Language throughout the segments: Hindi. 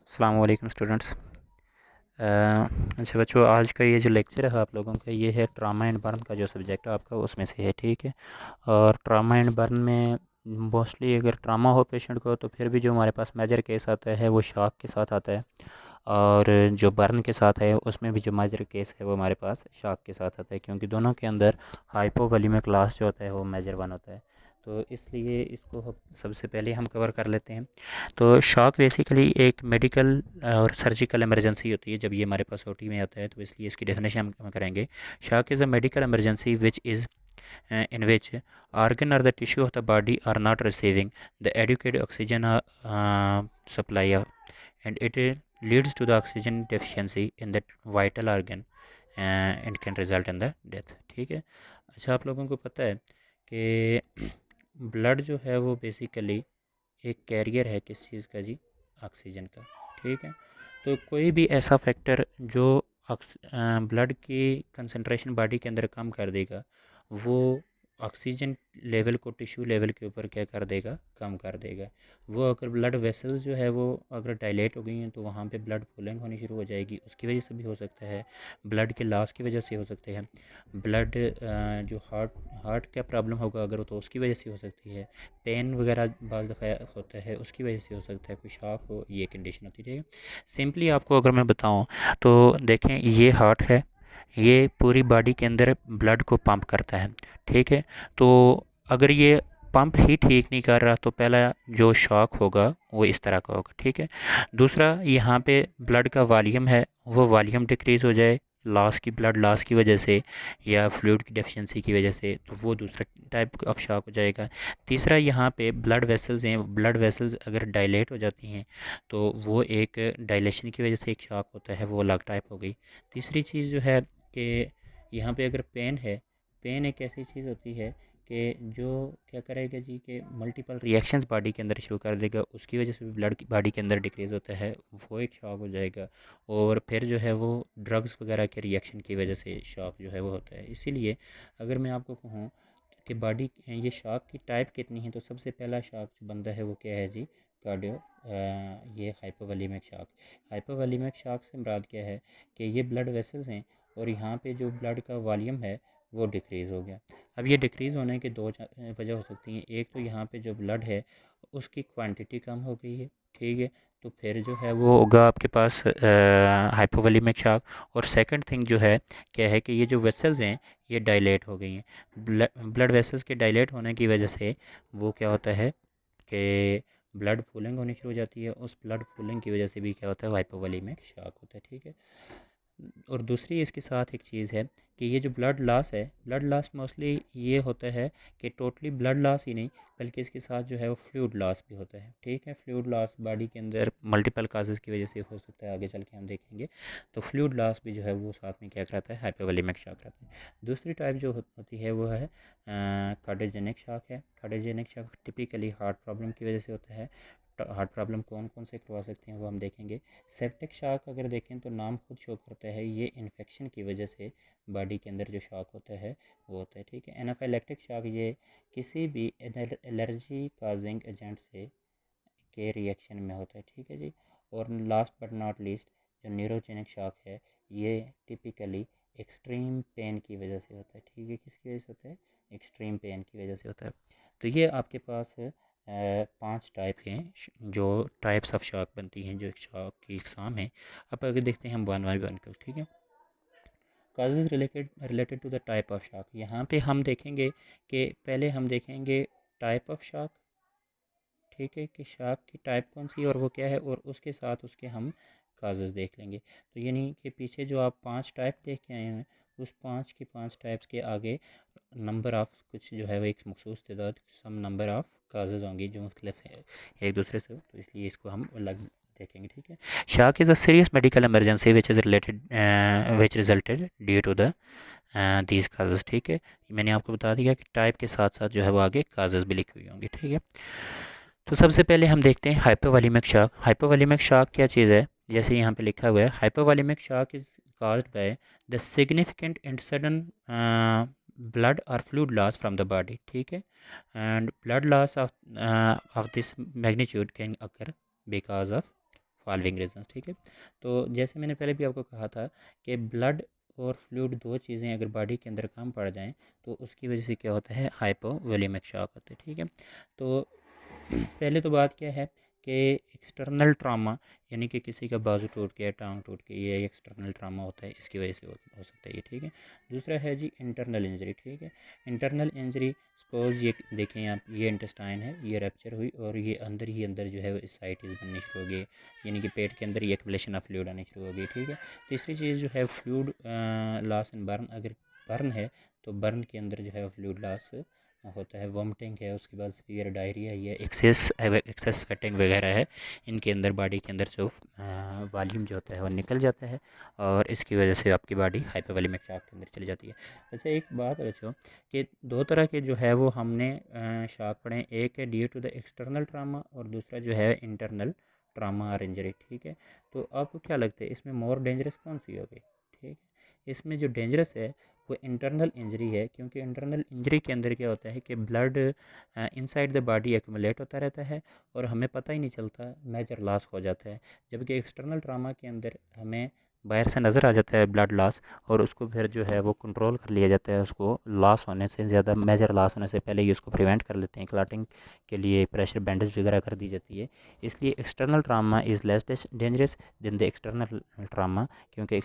अस्सलाम वालेकुम स्टूडेंट्स। अच्छा बच्चों, आज का ये जो लेक्चर है आप लोगों का, ये है ट्रामा एंड बर्न का जो सब्जेक्ट है आपका, उसमें से है। ठीक है। और ट्रामा एंड बर्न में मोस्टली अगर ट्रामा हो पेशेंट को, तो फिर भी जो हमारे पास मेजर केस आता है वो शॉक के साथ आता है। और जो बर्न के साथ है उसमें भी जो मेजर केस है वो हमारे पास शॉक के साथ आता है, क्योंकि दोनों के अंदर हाइपोवोल्यूमिक क्लास जो होता है वो मेजर वन होता है। तो इसलिए इसको सबसे पहले हम कवर कर लेते हैं। तो शॉक बेसिकली एक मेडिकल और सर्जिकल इमरजेंसी होती है जब ये हमारे पास ओटी में आता है, तो इसलिए इसकी डेफिनेशन हम करेंगे। Shock is a medical emergency which is in which organ or the tissue of the body are not receiving the adequate oxygen supply and it leads to the oxygen deficiency in that vital organ and can result in the death। ठीक है। अच्छा, आप लोगों को पता है कि ब्लड जो है वो बेसिकली एक कैरियर है किस चीज़ का जी? ऑक्सीजन का। ठीक है। तो कोई भी ऐसा फैक्टर जो ब्लड की कंसंट्रेशन बॉडी के अंदर कम कर देगा, वो ऑक्सीजन लेवल को टिश्यू लेवल के ऊपर क्या कर देगा? कम कर देगा। वो अगर ब्लड वेसल्स जो है वो अगर डायलेट हो गई हैं, तो वहाँ पे ब्लड पुलिंग होनी शुरू हो जाएगी, उसकी वजह से भी हो सकता है। ब्लड के लॉस की वजह से हो सकते हैं। ब्लड जो हार्ट हार्ट का प्रॉब्लम होगा अगर, तो उसकी वजह से हो सकती है। पेन वगैरह बाज़ दफ़ा होता है, उसकी वजह से हो सकता है। कोई शॉक हो, ये कंडीशन होती है। सिंपली आपको अगर मैं बताऊं, तो देखें, ये हार्ट है, ये पूरी बॉडी के अंदर ब्लड को पंप करता है। ठीक है। तो अगर ये पंप ही ठीक नहीं कर रहा, तो पहला जो शॉक होगा वो इस तरह का होगा। ठीक है। दूसरा, यहाँ पे ब्लड का वॉल्यूम है, वो वॉल्यूम डिक्रीज़ हो जाए लॉस की, ब्लड लॉस की वजह से या फ्लूइड की डेफिशिएंसी की वजह से, तो वो दूसरा टाइप ऑफ शॉक हो जाएगा। तीसरा, यहाँ पे ब्लड वेसल्स हैं, ब्लड वेसल्स अगर डायलेट हो जाती हैं, तो वो एक डायलेशन की वजह से एक शॉक होता है, वो अलग टाइप हो गई। तीसरी चीज़ जो है कि यहाँ पे अगर पेन है, पेन एक ऐसी चीज़ होती है कि जो क्या करेगा जी, कि मल्टीपल रिएक्शंस बॉडी के अंदर शुरू कर देगा, उसकी वजह से भी ब्लड की बॉडी के अंदर डिक्रीज़ होता है, वो एक शॉक हो जाएगा। और फिर जो है वो ड्रग्स वगैरह के रिएक्शन की वजह से शॉक जो है वो होता है। इसीलिए अगर मैं आपको कहूँ कि बॉडी ये शॉक की टाइप कितनी है, तो सबसे पहला शॉक जो बनता है वो क्या है जी? कार्डियो ये हाइपोवोल्यूमिक शॉक। हाइपोवोल्यूमिक शॉक से मुराद क्या है कि ये ब्लड वेसल्स हैं और यहाँ पे जो ब्लड का वॉल्यूम है वो डिक्रीज़ हो गया। अब ये डिक्रीज़ होने की दो वजह हो सकती हैं। एक तो यहाँ पे जो ब्लड है उसकी क्वांटिटी कम हो गई है। ठीक है। तो फिर जो है वो होगा आपके पास हाइपोवोल्यूमिक शॉक। और सेकंड थिंग जो है क्या है कि ये जो वेसल्स हैं ये डायलेट हो गई हैं। ब्लड वेसल्स के डायलेट होने की वजह से वो क्या होता है कि ब्लड फूलिंग होनी शुरू हो जाती है। उस ब्लड फूलिंग की वजह से भी क्या होता है? हाइपोवोल्यूमिक शॉक होता है। ठीक है। और दूसरी इसके साथ एक चीज़ है कि ये जो ब्लड लॉस है, ब्लड लॉस मोस्टली ये होता है कि टोटली ब्लड लॉस ही नहीं, बल्कि इसके साथ जो है वो फ्लूइड लॉस भी होता है। ठीक है। फ्लूइड लॉस बॉडी के अंदर मल्टीपल काजेज़ की वजह से हो सकता है, आगे चल के हम देखेंगे। तो फ्लूइड लॉस भी जो है वो साथ में क्या कराता है? हाइपोवोल्यूमिक शॉक कराता है। दूसरी टाइप जो होती है वो है कार्डियोजेनिक शॉक है। Cardiogenic shock typically heart problem की वजह से होता है। हार्ट प्रॉब्लम कौन कौन से करवा सकते हैं वो हम देखेंगे। सेप्टिक शॉक अगर देखें तो नाम खुद शो करता है, ये इन्फेक्शन की वजह से बॉडी के अंदर जो शॉक होता है वो होता है। ठीक है। एनाफाइलेक्टिक शॉक ये किसी भी एलर्जी काजिंग एजेंट से के रिएक्शन में होता है। ठीक है जी। और लास्ट बट नॉट लीस्ट, जो न्यूरोजेनिक शॉक है, ये टिपिकली एक्सट्रीम पेन की वजह से होता है। ठीक है। किसकी वजह से होता है? एक्सट्रीम पेन की वजह से होता है। तो ये आपके पास 5 टाइप हैं जो टाइप्स ऑफ शॉक बनती हैं, जो शॉक की इकसाम हैं। अब अगर देखते हैं हम वन बाई वन को। ठीक है। Causes related to the type of shock, यहाँ पे हम देखेंगे कि पहले हम देखेंगे टाइप ऑफ शॉक। ठीक है, कि शॉक की टाइप कौन सी है और वो क्या है, और उसके साथ उसके हम काजेज़ देख लेंगे। तो यानी कि पीछे जो आप 5 टाइप देख के आए हैं, उस 5 की 5 टाइप्स के आगे नंबर ऑफ़ कुछ जो है वो एक मखसूस तादाद सम नंबर ऑफ़ काजेज़ होंगी जो मुख्तलिफ है एक दूसरे से, तो इसलिए इसको हम अलग देखेंगे। ठीक है। Shock is a serious medical emergency which is related which resulted due to the these causes. ठीक है। मैंने आपको बता दिया कि टाइप के साथ साथ जो है वो आगे काजेज़ भी लिखी हुई होंगी। ठीक है। तो सबसे पहले हम देखते हैं हाइपोवोल्यूमिक शॉक। हाइपोवोल्यूमिक शॉक क्या चीज़ है? जैसे यहाँ पे लिखा हुआ है, hypovolumic shock is caused by the significant and sudden blood or fluid loss from the body। ठीक है। and blood loss of this magnitude can occur because of following reasons, ठीक है। तो जैसे मैंने पहले भी आपको कहा था कि ब्लड और फ्लूइड दो चीज़ें अगर बॉडी के अंदर कम पड़ जाएं तो उसकी वजह से क्या होता है, हाइपोवोलेमिक शॉक होता है, ठीक है। तो पहले तो बात क्या है कि एक्सटर्नल ट्रामा, यानी कि किसी का बाजू टूट गया, टांग टूट गई, ये एक्सटर्नल ट्रामा होता है, इसकी वजह से हो सकता है ये, ठीक है। दूसरा है जी इंटरनल इंजरी, ठीक है। इंटरनल इंजरी सपोज ये देखें आप, ये इंटेस्टाइन है, ये रैप्चर हुई और ये अंदर ही अंदर जो है वो साइटिस बननी शुरू हो गई, यानी कि पेट के अंदर ही एक्युमुलेशन ऑफ फ्लूइड आनी शुरू हो गई, ठीक है। तीसरी चीज़ जो है फ्लूइड लॉस एंड बर्न, अगर बर्न है तो बर्न के अंदर जो है फ्लूइड लॉस होता है, वॉमिटिंग है, उसके बाद सीवियर डायरिया है, एक्सेस स्वेटिंग वगैरह है, इनके अंदर बॉडी के अंदर जो वॉल्यूम जो होता है वो निकल जाता है और इसकी वजह से आपकी बॉडी हाइपोवोलेमिक शॉक के अंदर चली जाती है। अच्छा एक बात बच्चों कि दो तरह के जो है वो हमने शॉक पढ़े, एक है due to the external trauma और दूसरा जो है इंटरनल ट्रामा और इंजरी, ठीक है। तो आपको क्या लगता है इसमें मोर डेंजरस कौन सी होगी, ठीक है। इसमें जो डेंजरस है वो इंटरनल इंजरी है, क्योंकि इंटरनल इंजरी के अंदर क्या होता है कि blood inside the body accumulate होता रहता है और हमें पता ही नहीं चलता, मेजर लॉस हो जाता है। जबकि एक्सटर्नल ट्रामा के अंदर हमें बाहर से नज़र आ जाता है ब्लड लॉस और उसको फिर जो है वो कंट्रोल कर लिया जाता है, उसको लॉस होने से ज़्यादा, मेजर लॉस होने से पहले ही उसको प्रिवेंट कर लेते हैं, क्लॉटिंग के लिए प्रेशर बैंडेज वगैरह कर दी जाती है। इसलिए external trauma is less dangerous than the external trauma, क्योंकि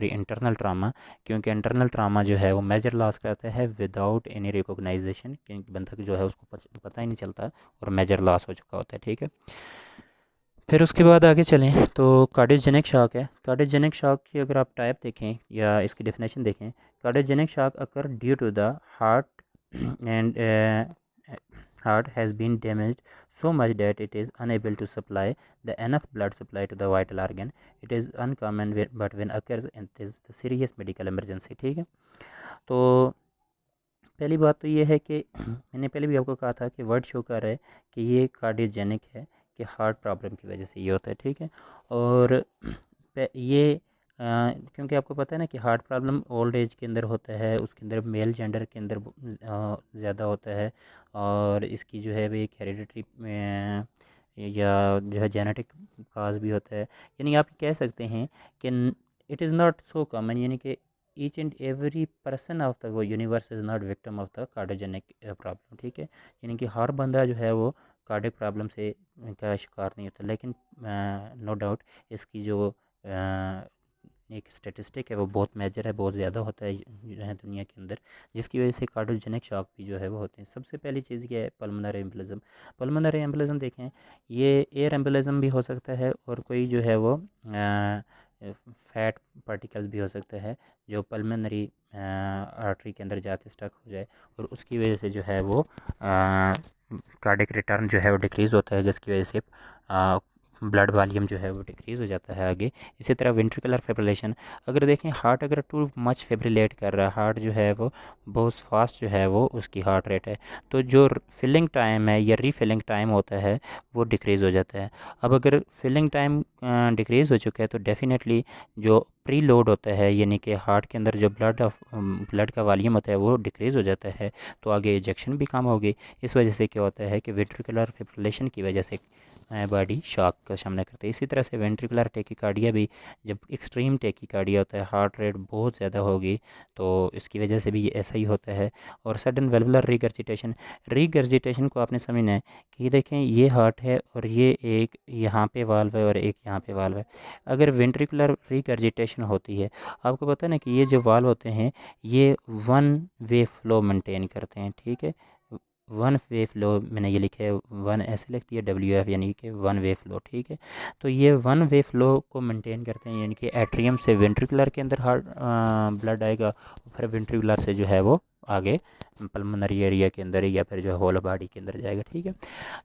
इंटरनल ट्रामा, क्योंकि इंटरनल ट्रामा जो है वो मेजर लॉस करता है विदाउट एनी रिकॉग्नाइजेशन, क्योंकि बंदा जो है उसको पता ही नहीं चलता और मेजर लॉस हो चुका होता है, ठीक है। फिर उसके बाद आगे चलें तो कार्डियोजेनिक शॉक है। कार्डियोजेनिक शॉक की अगर आप टाइप देखें या इसकी डेफिनेशन देखें, cardiogenic shock occur due to the heart and heart has been damaged so much that it is unable to supply the enough blood supply to the vital organ. It is uncommon but when occurs it is the serious medical emergency, ठीक है। तो पहली बात तो ये है कि मैंने पहले भी आपको कहा था कि वर्ड शो कर रहा है कि ये कार्डियोजेनिक है, कि हार्ट प्रॉब्लम की वजह से ये होता है, ठीक है। और ये क्योंकि आपको पता है ना कि हार्ट प्रॉब्लम ओल्ड एज के अंदर होता है, उसके अंदर मेल जेंडर के अंदर ज़्यादा होता है और इसकी जो है वो एक हेरिडिटरी या जो है जेनेटिक काज भी होता है, यानी आप कह सकते हैं कि it is not so common, यानी कि each and every person of the वो universe is not victim of the cardiogenic problem, ठीक है। यानी कि हर बंदा जो है वो कार्डियक प्रॉब्लम से का शिकार नहीं होता, लेकिन नो डाउट इसकी जो एक स्टेटिस्टिक है वो बहुत मेजर है, बहुत ज़्यादा होता है जो है दुनिया के अंदर, जिसकी वजह से कार्डियोजेनिक शॉक भी जो है वो होते हैं। सबसे पहली चीज़ क्या है, पल्मोनरी एम्बोलिज्म। पल्मोनरी एम्बोलिज्म देखें, ये एयर एम्बोलिज्म भी हो सकता है और कोई जो है वो फैट पार्टिकल्स भी हो सकता है जो पल्मोनरी आर्टरी के अंदर जाके स्टक हो जाए और उसकी वजह से जो है वो कार्डिक रिटर्न जो है वो डिक्रीज़ होता है, जिसकी वजह से ब्लड वॉल्यूम जो है वो डिक्रीज़ हो जाता है आगे। इसी तरह वेंट्रिकुलर फिब्रिलेशन, अगर देखें हार्ट अगर टू मच फिब्रिलेट कर रहा है, हार्ट जो है वो बहुत फास्ट जो है वो उसकी हार्ट रेट है, तो जो फिलिंग टाइम है या रीफिलिंग टाइम होता है वो डिक्रीज़ हो जाता है। अब अगर फिलिंग टाइम डिक्रीज़ हो चुका है तो डेफिनेटली जो प्री लोड होता है, यानी कि हार्ट के अंदर जो ब्लड का वॉल्यूम होता है वो डिक्रीज़ हो जाता है, तो आगे इजेक्शन भी कम होगी। इस वजह से क्या होता है कि वेंट्रिकुलर फिब्रिलेशन की वजह से बॉडी शॉक का सामना करती है। इसी तरह से वेंट्रिकुलर टेकिकार्डिया भी, जब एक्सट्रीम टेकिकार्डिया होता है, हार्ट रेट बहुत ज़्यादा होगी, तो इसकी वजह से भी ये ऐसा ही होता है। और सडन वेलवुलर रीगर्जिटेशन को आपने समझना है कि देखें ये हार्ट है और ये एक यहाँ पे वाल्व है और एक यहाँ पे वाल्व है। अगर वेंट्रिकुलर रीगर्जिटेशन होती है, आपको पता है ना कि ये जो वाल्व होते हैं ये वन वे फ्लो मेंटेन करते हैं, ठीक है। वन वे फ्लो मैंने ये लिखा है, वन ऐसे लिखती है WF, यानी कि वन वे फ्लो, ठीक है। तो ये वन वे फ्लो को मेंटेन करते हैं, यानी कि एट्रियम से वेंट्रिकुलर के अंदर हार्ट ब्लड आएगा, फिर वेंट्रिकुलर से जो है वो आगे पल्मोनरी एरिया के अंदर या फिर जो होल बॉडी के अंदर जाएगा, ठीक है।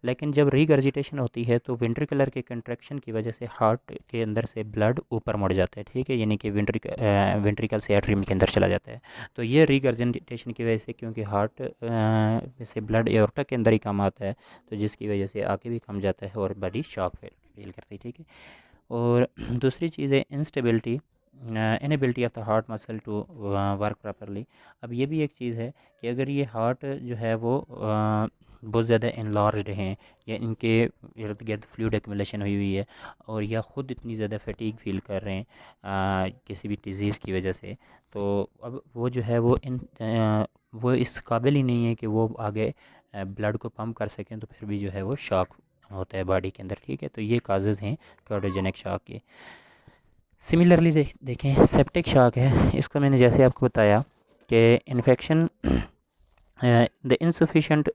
लेकिन जब रीगर्जिटेशन होती है तो वेंट्रिकुलर के कंट्रैक्शन की वजह से हार्ट के अंदर से ब्लड ऊपर मुड़ जाता है, ठीक है, यानी कि वेंट्रिकल से एट्रियम के अंदर चला जाता है। तो ये रीगर्जिटेशन की वजह से, क्योंकि हार्ट से ब्लड एओर्टा के अंदर ही कम आता है, तो जिसकी वजह से आगे भी कम जाता है और बॉडी शॉक फील करती है, ठीक है। और दूसरी चीज़ है instability, inability of the heart muscle to work properly. अब ये भी एक चीज़ है कि अगर ये हार्ट जो है वो बहुत ज़्यादा इनलार्ज्ड हैं, या इनके इर्द गिर्द फ्लूइड एक्यूमुलेशन हुई हुई है, और या ख़ुद इतनी ज़्यादा फटीग फील कर रहे हैं किसी भी डिज़ीज़ की वजह से, तो अब वो जो है वो इस काबिल ही नहीं है कि वो आगे ब्लड को पम्प कर सकें, तो फिर भी जो है वो शॉक होता है बॉडी के अंदर। ठीक है, तो ये काजेज़ हैं कार्डियोजेनिक शॉक के। सिमिलरली देखें सेप्टिक शॉक है, इसको मैंने जैसे आपको बताया कि infection the insufficient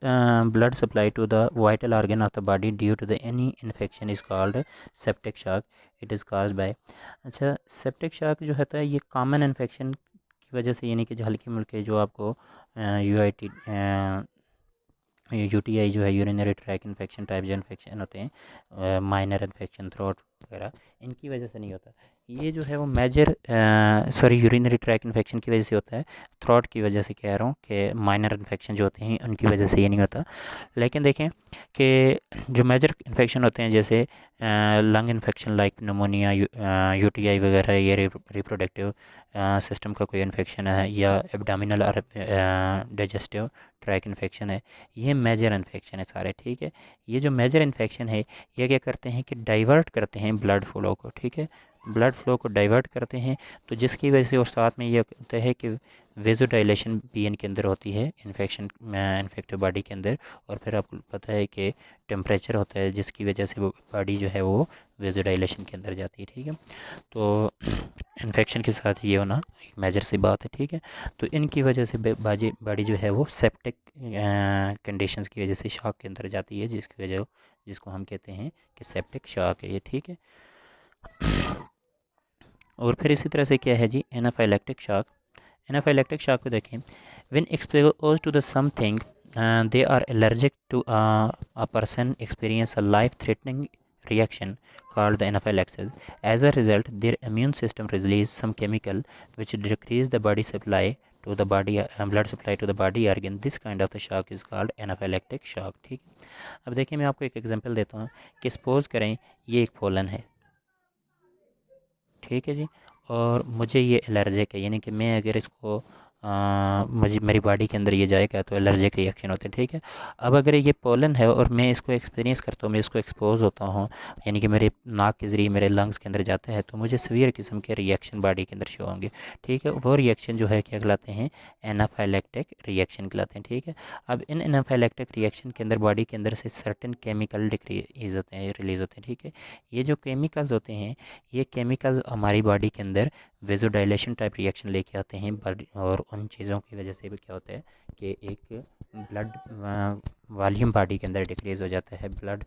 blood supply to the vital organ of the body due to the any infection is called septic shock. It is caused by अच्छा septic shock जो होता है ये कॉमन इन्फेक्शन की वजह से, यानी कि जो हल्की मुल्के जो आपको यूआईटी यूटीआई जो है यूरिनरी ट्रैक इन्फेक्शन टाइप जो इन्फेक्शन होते हैं, माइनर इन्फेक्शन थ्रोट वगैरह, इनकी वजह से नहीं होता। ये जो है वो मेजर यूरिनरी ट्रैक इन्फेक्शन की वजह से होता है, थ्रोट की वजह से कह रहा हूँ कि माइनर इन्फेक्शन जो होते हैं उनकी वजह से ये नहीं होता। लेकिन देखें कि जो मेजर इन्फेक्शन होते हैं जैसे lung infection like pneumonia, UTI वगैरह, ये रिप्रोडक्टिव सिस्टम का कोई इन्फेक्शन है, या एब्डोमिनल और डाइजेस्टिव ट्रैक इन्फेक्शन है, ये मेजर इन्फेक्शन है सारे। ठीक है, ये जो मेजर इन्फेक्शन है ये क्या करते हैं कि डाइवर्ट करते हैं ब्लड फ्लो को। ठीक है, ब्लड फ्लो को डाइवर्ट करते हैं, तो जिसकी वजह से और साथ में ये होता है कि वेजोडाइलेशन भी इनके अंदर होती है इन्फेक्शन इन्फेक्टिव बॉडी के अंदर, और फिर आपको पता है कि टेम्परेचर होता है जिसकी वजह से वो बॉडी जो है वो वेजोडाइलेशन के अंदर जाती है। ठीक है, तो इन्फेक्शन के साथ ये होना एक मेजर सी बात है। ठीक है, तो इनकी वजह से बॉडी जो है वो सेप्टिक कंडीशंस की वजह से शॉक के अंदर जाती है, जिसको हम कहते हैं कि सेप्टिक शॉक है ये। ठीक है, और फिर इसी तरह से क्या है जी, एनाफाइलेक्टिक शॉक। एनाफाइलेक्टिक शॉक को देखें, when expose to the something they are allergic to a person experience a life threatening reaction called the anaphylaxis. As a result, their immune system releases some chemical which decrease the body supply to the body blood supply to the body organ. This kind of the shock is called anaphylactic shock. ठीक है, अब देखिए मैं आपको एक एग्जांपल देता हूँ कि सपोज करें ये एक पोलन है, ठीक है जी, और मुझे ये एलर्जिक है, यानी कि मैं अगर इसको मुझे मेरी बॉडी के अंदर ये जाएगा तो एलर्जिक रिएक्शन होते हैं। ठीक है, अब अगर ये पोलन है और मैं इसको एक्सपीरियंस करता हूँ, मैं इसको एक्सपोज होता हूँ, यानी कि मेरे नाक के ज़रिए मेरे लंग्स के अंदर जाता है, तो मुझे सीवियर किस्म के रिएक्शन बॉडी के अंदर शो होंगे। ठीक है, वो रिएक्शन जो है क्या कहलाते हैं, एनाफाइलेक्टिक रिएक्शन कहलाते हैं। ठीक है, अब इन एनाफाइलेक्टिक रिएक्शन के अंदर बॉडी के अंदर से सर्टेन केमिकल रिलीज़ होते हैं। ठीक है, ये जो केमिकल्स होते हैं, ये केमिकल्स हमारी बॉडी के अंदर वेजोडाइलेशन टाइप रिएक्शन लेके आते हैं, और उन चीज़ों की वजह से भी क्या होता है कि एक ब्लड वॉल्यूम बॉडी के अंदर डिक्रीज़ हो जाता है, ब्लड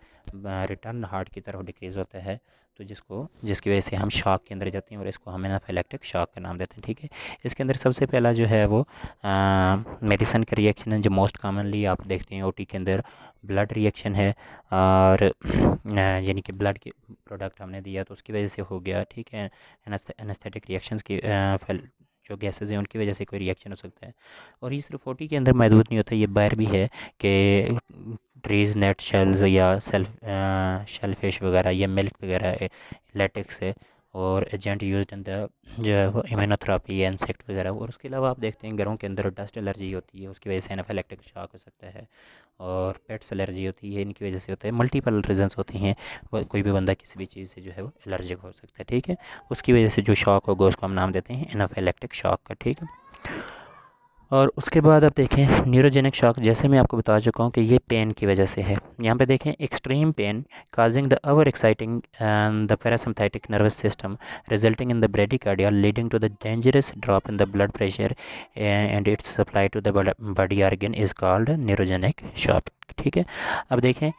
रिटर्न हार्ट की तरफ डिक्रीज़ होता है, तो जिसकी वजह से हम शॉक के अंदर जाते हैं, और इसको हम एनाफाइलेक्टिक शॉक का नाम देते हैं। ठीक है, इसके अंदर सबसे पहला जो है वो मेडिसन का रिएक्शन है, जो मोस्ट कॉमनली आप देखते हैं ओटी के अंदर ब्लड रिएक्शन है, और यानी कि ब्लड के प्रोडक्ट हमने दिया तो उसकी वजह से हो गया। ठीक है, एनेस्थेटिक रिएक्शंस की जो गैसेज हैं उनकी वजह से कोई रिएक्शन हो सकता है, और ये सिर्फ ओटी के अंदर महदूद नहीं होता, ये बाहर भी है कि ट्रीज़ नेट शेल्स या शेलफिश वगैरह या मिल्क वगैरह लेटेक्स है, और एजेंट यूज्ड इन द जो है वो इम्यूनोथेरेपी या इंसेक्ट वगैरह। और उसके अलावा आप देखते हैं घरों के अंदर डस्ट एलर्जी होती है, उसकी वजह से एनाफाइलेक्टिक शॉक हो सकता है, और पेट्स एलर्जी होती है, इनकी वजह से होता है। मल्टीपल रीजंस होती हैं, कोई भी बंदा किसी भी चीज़ से जो है वो एलर्जिक हो सकता है। ठीक है, उसकी वजह से जो शॉक होगा उसको हम नाम देते हैं एनाफाइलेक्टिक शॉक का। ठीक है, और उसके बाद आप देखें न्यूरोजेनिक शॉक, जैसे मैं आपको बता चुका हूँ कि ये पेन की वजह से है। यहाँ पे देखें extreme pain causing the over exciting the parasympathetic nervous system resulting in the bradycardia leading to the dangerous drop in the blood pressure and its supply to the body organ is called neurogenic shock. ठीक है, अब देखें,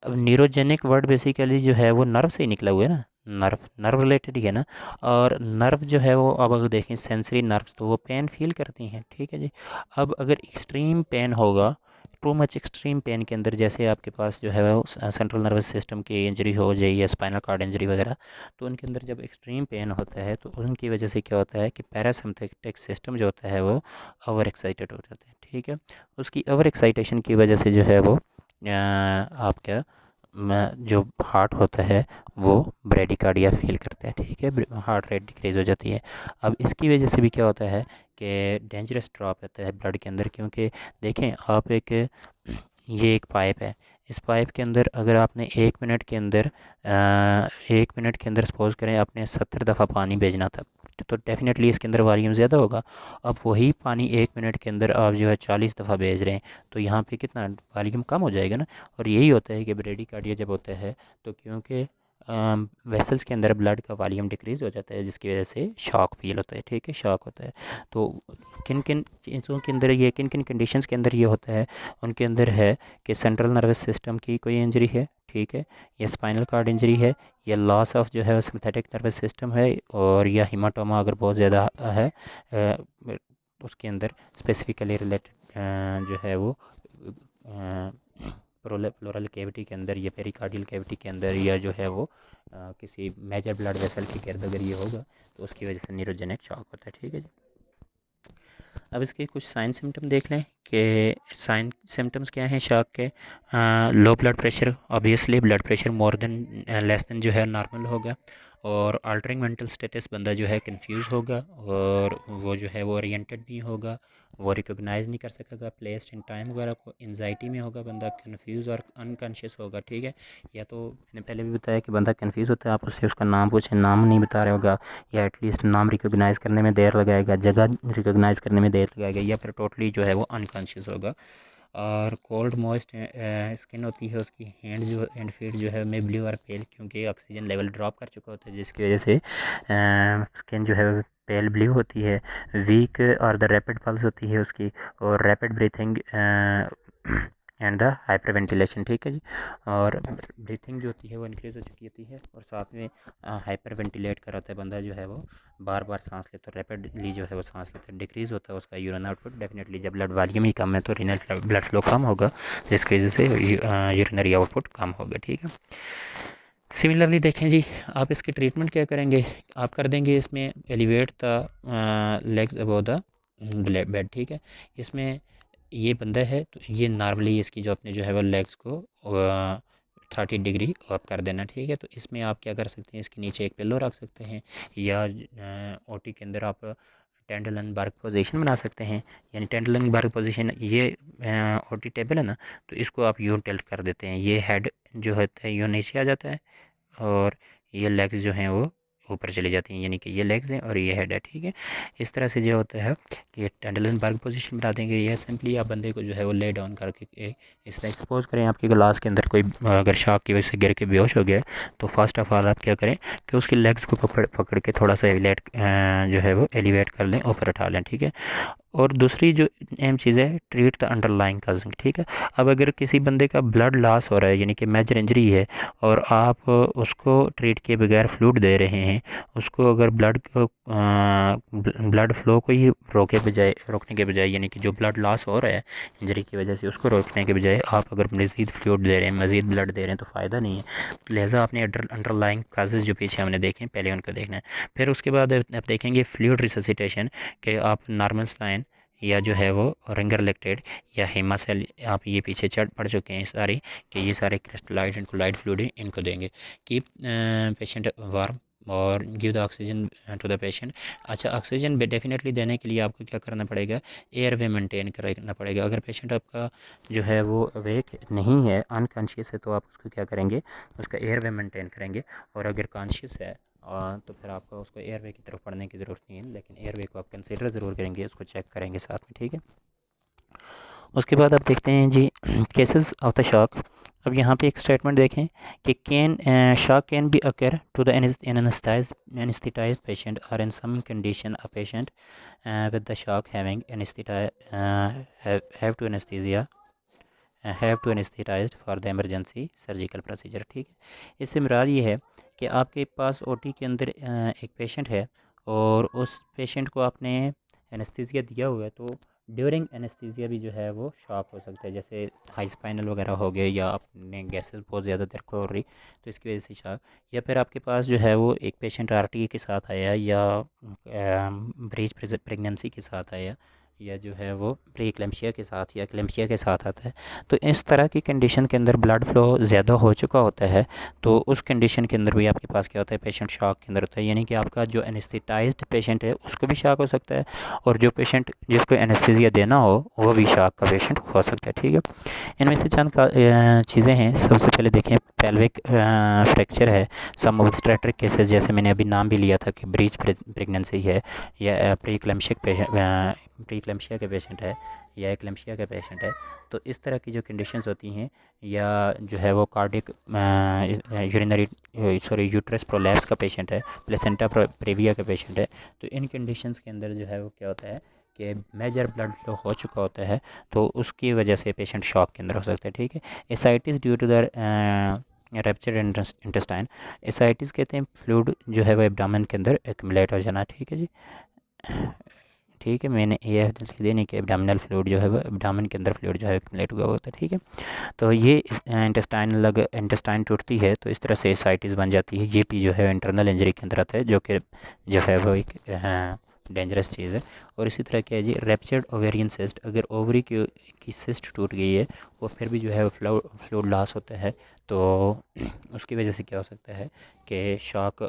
अब न्यूरोजेनिक वर्ड बेसिकली जो है वो नर्व से ही निकला हुआ है ना, नर्व रिलेटेड ही है ना, और नर्व जो है वो अब अगर देखें सेंसरी नर्व्स तो वो पेन फील करती हैं। ठीक है जी, अब अगर एक्सट्रीम पेन होगा, टू मच एक्सट्रीम पेन के अंदर, जैसे आपके पास जो है वो सेंट्रल नर्वस सिस्टम की इंजरी हो जाए या स्पाइनल कार्ड इंजरी वगैरह, तो उनके अंदर जब एक्सट्रीम पेन होता है तो उनकी वजह से क्या होता है कि पैरासिम्पैथिक सिस्टम जो होता है वो ओवर एक्साइटेड हो जाता है। ठीक है, उसकी ओवर एक्साइटेशन की वजह से जो है वो आपका जो हार्ट होता है वो ब्रेडिकार्डिया फील करता है। ठीक है, हार्ट रेट डिक्रीज़ हो जाती है। अब इसकी वजह से भी क्या होता है कि डेंजरस ड्रॉप होता है ब्लड के अंदर, क्योंकि देखें आप एक ये एक पाइप है। इस पाइप के अंदर अगर आपने 1 मिनट के अंदर सपोज़ करें आपने 70 दफ़ा पानी भेजना था, तो डेफ़िनेटली इसके अंदर वॉल्यूम ज़्यादा होगा। अब वही पानी 1 मिनट के अंदर आप जो है 40 दफ़ा भेज रहे हैं, तो यहाँ पे कितना वॉल्यूम कम हो जाएगा ना। और यही होता है कि ब्रेडिकार्डिया जब होता है तो क्योंकि वेसल्स के अंदर ब्लड का वॉल्यूम डिक्रीज़ हो जाता है, जिसकी वजह से शॉक फील होता है। ठीक है, शॉक होता है। तो किन किन चीज़ों के अंदर ये किन किन कंडीशंस के अंदर ये होता है, उनके अंदर है कि सेंट्रल नर्वस सिस्टम की कोई इंजरी है, ठीक है, या स्पाइनल कार्ड इंजरी है, या लॉस ऑफ जो है सिंपैथेटिक नर्वस सिस्टम है, और या हीमाटोमा अगर बहुत ज़्यादा है उसके अंदर स्पेसिफिकली रिलेटेड जो है वो प्लोरल कैविटी के अंदर या पेरिकार्डियल कैविटी के अंदर, या जो है वो किसी मेजर ब्लड वेसल के गिर्द अगर ये होगा तो उसकी वजह से न्यूरोजेनिक शॉक होता है। ठीक है जी। अब इसके कुछ साइन सिम्टम देख लें कि साइन सिम्टम्स क्या हैं शॉक के। Low blood pressure, obviously blood pressure more than less than जो है नॉर्मल होगा, और अल्टरिंग मेंटल स्टेटस, बंदा जो है कंफ्यूज होगा, और वो जो है वो ओरिएंटेड नहीं होगा, वो रिकॉग्नाइज नहीं कर सकेगा प्लेस इन टाइम वगैरह को, एनजाइटी में होगा बंदा, कंफ्यूज और अनकॉन्शियस होगा। ठीक है, या तो मैंने पहले भी बताया कि बंदा कंफ्यूज होता है, आप उससे उसका नाम पूछें, नाम नहीं बता रहा होगा, या एटलीस्ट नाम रिकॉग्नाइज़ करने में देर लगाएगा, जगह रिकॉग्नाइज़ करने में देर लगाएगा, या फिर टोटली जो है वो अनकॉन्शियस होगा। और कोल्ड मॉइस्ट स्किन होती है उसकी, हैंड फीट जो है में ब्लू और पेल, क्योंकि ऑक्सीजन लेवल ड्रॉप कर चुका होता है, जिसकी वजह से स्किन जो है पेल ब्लू होती है। वीक और द रैपिड पल्स होती है उसकी, और rapid breathing and the hyper ventilation. ठीक है जी। और ब्रीथिंग जो होती है वो इंक्रीज़ हो चुकी होती है, और साथ में हाइपर वेंटिलेट कर होता है बंदा, जो है वो बार बार सांस लेता है, रैपिडली जो है वो सांस लेता है, डिक्रीज़ होता है उसका यूरिन आउटपुट। डेफिनेटली जब ब्लड वॉल्यूम ही कम है तो रीनल ब्लड फ्लो कम होगा, जिसकी वजह से यूरिनरी आउटपुट कम होगा। ठीक है। सिमिलरली देखें जी, आप इसकी ट्रीटमेंट क्या करेंगे, आप कर देंगे इसमें elevate the legs above the bed. ठीक है, इसमें ये बंदा है तो ये नॉर्मली इसकी जो अपने जो है वो लेग्स को 30 डिग्री अप कर देना। ठीक है, तो इसमें आप क्या कर सकते हैं, इसके नीचे एक पिल्लो रख सकते हैं, या ओटी के अंदर आप टेंडलन बर्ग पोजीशन बना सकते हैं। यानी टेंडलन बर्ग पोजीशन, ये ओटी टेबल है ना, तो इसको आप यूं टिल्ट कर देते हैं, ये हेड जो होता है यूं नीचे आ जाता है, और ये लेग्स जो हैं वो ऊपर चली जाती हैं, यानी कि ये लेग्स हैं और ये हेड है। ठीक है, इस तरह से जो होता है कि ये टेंडलन बर्ग पोजीशन बना देंगे, या सिंपली आप बंदे को जो है वो ले डाउन करके इस तरह सपोज करें आपके गिलास के अंदर कोई अगर शॉक की वजह से गिर के बेहोश हो गया है, तो फर्स्ट ऑफ ऑल आप क्या करें कि उसकी लेग्स को पकड़ पकड़ के थोड़ा सा एलिवेट जो है वो एलिवेट कर लें, ऊपर उठा लें। ठीक है, और दूसरी जो अहम चीज़ है, ट्रीट द अंडरलाइंग काजिंग। ठीक है, अब अगर किसी बंदे का ब्लड लॉस हो रहा है, यानी कि मेजर इंजरी है, और आप उसको ट्रीट किए बगैर फ्लूइड दे रहे हैं, उसको अगर ब्लड फ्लो को ही रोकने के बजाय, यानी कि जो ब्लड लॉस हो रहा है इंजरी की वजह से, उसको रोकने के बजाय आप अगर मज़ीद फ्लूइड दे रहे हैं, मज़ीद ब्लड दे रहे हैं, तो फ़ायदा नहीं है। लिहाजा आपने अंडरलाइंग काजेज़ जो पीछे हमने देखे पहले उनको देखना है। फिर उसके बाद आप देखेंगे फ्लूइड रिससिटेशन, कि आप नॉर्मल सलाइन या जो है वो रिंगर लेक्टेड या हेमासेल, आप ये पीछे चढ़ पड़ चुके हैं सारी, कि ये सारे क्रिस्टलाइड एंड कोलाइड फ्लूइड हैं, इनको देंगे। कीप पेशेंट वार्म और give the oxygen to the patient. अच्छा, ऑक्सीजन डेफिनेटली देने के लिए आपको क्या करना पड़ेगा, एयर वे मेंटेन करना पड़ेगा। अगर पेशेंट आपका जो है वो अवेक नहीं है, अनकॉन्शियस है, तो आप उसको क्या करेंगे, उसका एयर वे मेंटेन करेंगे। और अगर कॉन्शियस है तो फिर आपको उसको एयरवे की तरफ पढ़ने की ज़रूरत नहीं है, लेकिन एयरवे को आप कंसिडर ज़रूर करेंगे, उसको चेक करेंगे साथ में। ठीक है, उसके बाद आप देखते हैं जी केसेस ऑफ द शॉक। अब यहाँ पे एक स्टेटमेंट देखें कि shock can be occur to the anaesthetised patient, और in some condition a patient with the shock having have to anaesthetised for the emergency surgical procedure. ठीक है, इससे मुराद ये है कि आपके पास ओटी के अंदर एक पेशेंट है, और उस पेशेंट को आपने एनेस्थीसिया दिया हुआ है, तो ड्यूरिंग एनेस्थीसिया भी जो है वो शॉक हो सकता है, जैसे हाई स्पाइनल वगैरह हो गए, या आपने गैसेस बहुत ज़्यादा देर को हो रही, तो इसकी वजह से शॉक। या फिर आपके पास जो है वो एक पेशेंट आरटीए के साथ आया, या ब्रीच प्रेगनेंसी के साथ आया, या जो है वो प्री एक्लेम्पशिया के साथ या एक्लेम्पशिया के साथ आता है। तो इस तरह की कंडीशन के अंदर ब्लड फ्लो ज़्यादा हो चुका होता है, तो उस कंडीशन के अंदर भी आपके पास क्या होता है, पेशेंट शॉक के अंदर होता है। यानी कि आपका जो एनेस्थेटाइज्ड पेशेंट है उसको भी शॉक हो सकता है, और जो पेशेंट जिसको एनेस्थीसिया देना हो वो भी शॉक का पेशेंट हो सकता है। ठीक है, इनमें से चंद चीज़ें हैं। सबसे पहले देखें, पेल्विक फ्रैक्चर है। सम ऑब्स्ट्रेट्रिक केसेस, जैसे मैंने अभी नाम भी लिया था कि ब्रीच प्रेगनेंसी है, या प्री एक्लेम्पशिया के पेशेंट है, या एक्लेम्पशिया का पेशेंट है। तो इस तरह की जो कंडीशंस होती हैं, या जो है वो कार्डिक यूरिनरी यूट्रस प्रोलैप्स का पेशेंट है, प्लेसेंटा प्रेविया का पेशेंट है, तो इन कंडीशंस के अंदर जो है वो क्या होता है कि मेजर ब्लड फ्लो हो चुका होता है, तो उसकी वजह से पेशेंट शॉक के अंदर हो सकता है। ठीक है, ascites due to the rupture intestine. Ascites कहते हैं फ्लूइड जो है वो एब्डामन के अंदर एक्यूमुलेट हो जाना। ठीक है जी, ठीक है, मैंने ये लिख देने कि एब्डामिनल फ्लूइड जो है वो एब्डामन के अंदर फ्लूइड जो है एक्यूमुलेट हुआ होता है। ठीक है, तो ये इंटेस्टाइन टूटती है तो इस तरह से एसाइटिस बन जाती है। ये भी जो है इंटरनल इंजरी के अंदर आता है, जो कि जो है वो एक डेंजरस चीज़ है। और इसी तरह क्या है जी, रैप्चर्ड ओवेरियन सिस्ट, अगर ओवरी की सिस्ट टूट गई है और फिर भी जो है फ्लूइड लॉस होता है, तो उसकी वजह से क्या हो सकता है कि शॉक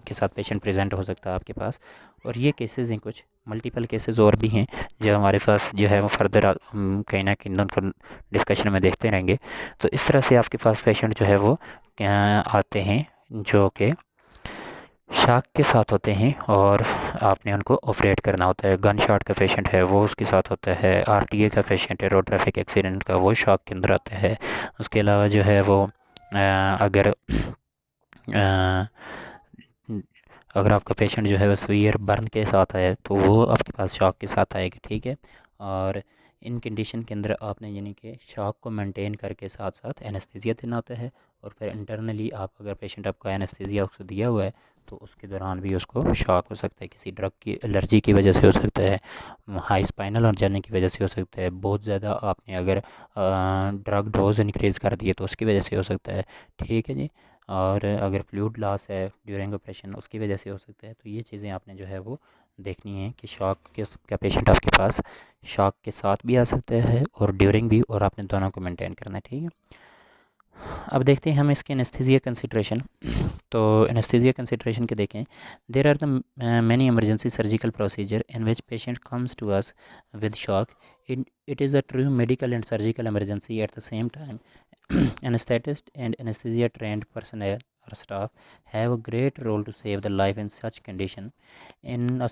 के साथ पेशेंट प्रेजेंट हो सकता है आपके पास। और ये केसेस हैं, कुछ मल्टीपल केसेस और भी हैं जो हमारे पास जो है वो फर्दर कहीं ना कहीं उनको डिस्कशन में देखते रहेंगे। तो इस तरह से आपके पास पेशेंट जो है वो आते हैं जो कि शॉक के साथ होते हैं, और आपने उनको ऑपरेट करना होता है। गन शॉट का पेशेंट है वो उसके साथ होता है, आरटीए का पेशेंट है, रोड ट्रैफिक एक्सीडेंट का, वो शॉक के अंदर आता है। उसके अलावा जो है वो अगर अगर आपका पेशेंट जो है वो सीवियर बर्न के साथ है तो वो आपके पास शॉक के साथ आएगा। ठीक है, और इन कंडीशन के अंदर आपने यानी कि शॉक को मेंटेन करके साथ साथ एनेस्थीसिया देना होता है। और फिर इंटरनली आप अगर पेशेंट आपका एनेस्थीसिया उसको दिया हुआ है तो उसके दौरान भी उसको शॉक हो सकता है, किसी ड्रग की एलर्जी की वजह से हो सकता है, हाई स्पाइनल और जाने की वजह से हो सकता है, बहुत ज़्यादा आपने अगर ड्रग डोज इंक्रीज़ कर दिए तो उसकी वजह से हो सकता है। ठीक है जी, और अगर फ्लूइड लॉस है ड्यूरिंग ऑपरेशन उसकी वजह से हो सकता है। तो ये चीज़ें आपने जो है वो देखनी है कि शॉक के का पेशेंट आपके पास शॉक के साथ भी आ सकता है और ड्यूरिंग भी, और आपने दोनों को मेंटेन करना है। ठीक है, अब देखते हैं हम इसके एनेस्थीसिया कंसिड्रेशन। तो एनेस्थीसिया कंसिड्रेशन के देखें, there are the many emergency surgical procedure in which patient comes to us with shock. It is a true medical and surgical emergency at the same time. Anesthetist and anesthesia trained personnel or staff have a great role to save the life in such condition. In a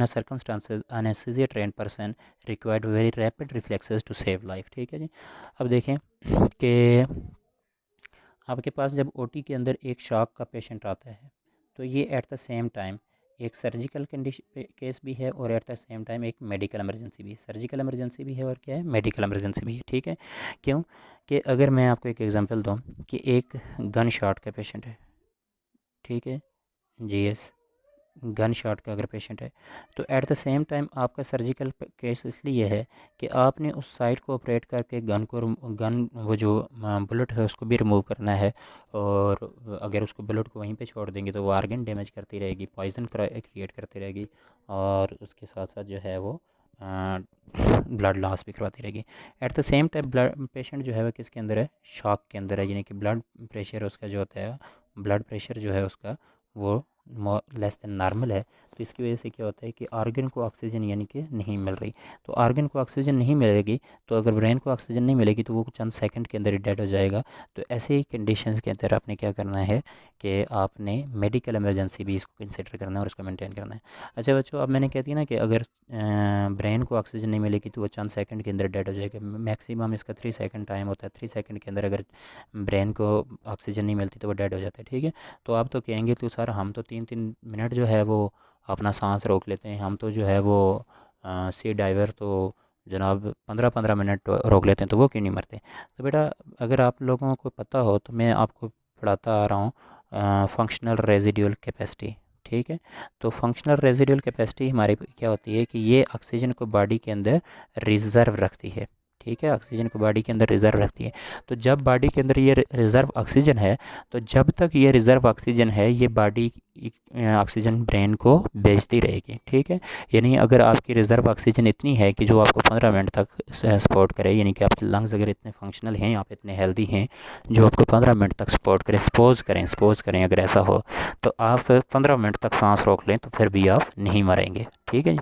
circumstances, anesthesia trained person required very rapid reflexes to save life. ठीक है जी, अब देखें कि आपके पास जब ओटी के अंदर एक शॉक का पेशेंट आता है तो ये एट द सेम टाइम एक सर्जिकल कंडीशन केस भी है और एट द सेम टाइम एक मेडिकल इमरजेंसी भी है। सर्जिकल इमरजेंसी भी है और क्या है, मेडिकल इमरजेंसी भी है। ठीक है, क्यों कि अगर मैं आपको एक एग्जांपल दूं कि एक गन शॉट का पेशेंट है, ठीक है, जीएस गन शॉट का अगर पेशेंट है, तो एट द सेम टाइम आपका सर्जिकल केस इसलिए है कि आपने उस साइड को ऑपरेट करके गन वो जो बुलेट है उसको भी रिमूव करना है। और अगर उसको बुलेट को वहीं पे छोड़ देंगे तो वो आर्गन डैमेज करती रहेगी, पॉइजन क्रिएट करती रहेगी, और उसके साथ साथ जो है वो ब्लड लॉस भी करवाती रहेगी। Eight the same time blood patient जो है वो किसके अंदर है, शॉक के अंदर है। यानी कि ब्लड प्रेशर उसका जो होता है, ब्लड प्रेशर जो है उसका वो लेस देन नॉर्मल है। तो इसकी वजह से क्या होता है कि ऑर्गन को ऑक्सीजन यानी कि नहीं मिल रही। तो ऑर्गन को ऑक्सीजन नहीं मिलेगी, तो अगर ब्रेन को ऑक्सीजन नहीं मिलेगी तो वो चंद सेकंड के अंदर ही डेड हो जाएगा। तो ऐसे ही कंडीशंस के अंदर आपने क्या करना है कि आपने मेडिकल इमरजेंसी भी इसको कंसिडर करना है और इसको मेंटेन करना है। अच्छा बच्चों, अब मैंने कहती है ना कि अगर ब्रेन को ऑक्सीजन नहीं मिलेगी तो वो चंद सेकंड के अंदर डेड हो जाएगा। मैक्सिमम इसका 3 सेकंड टाइम होता है। 3 सेकंड के अंदर अगर ब्रेन को ऑक्सीजन नहीं मिलती तो वो डेड हो जाता है। ठीक है, तो आप तो कहेंगे तो सर हम तो 3-3 मिनट जो है वो अपना सांस रोक लेते हैं, हम तो जो है वो सी डाइवर तो जनाब 15-15 मिनट रोक लेते हैं, तो वो क्यों नहीं मरते। तो बेटा अगर आप लोगों को पता हो तो मैं आपको पढ़ाता आ रहा हूँ फंक्शनल रेजिडुअल कैपेसिटी। ठीक है, तो फंक्शनल रेजिडुअल कैपेसिटी हमारी क्या होती है कि ये ऑक्सीजन को बॉडी के अंदर रिजर्व रखती है। ठीक है, ऑक्सीजन को बॉडी के अंदर रिज़र्व रखती है। तो जब बॉडी के अंदर ये रिज़र्व ऑक्सीजन है, तो जब तक ये रिज़र्व ऑक्सीजन है, ये बॉडी ऑक्सीजन ब्रेन को भेजती रहेगी, ठीक है। यानी अगर आपकी रिज़र्व ऑक्सीजन इतनी है कि जो आपको 15 मिनट तक सपोर्ट करे, यानी कि आपके लंग्स अगर इतने फंक्शनल हैं, आप इतने हेल्दी हैं जो आपको 15 मिनट तक सपोर्ट करें, सपोज़ करें अगर ऐसा हो, तो आप 15 मिनट तक सांस रोक लें तो फिर भी आप नहीं मरेंगे, ठीक है जी।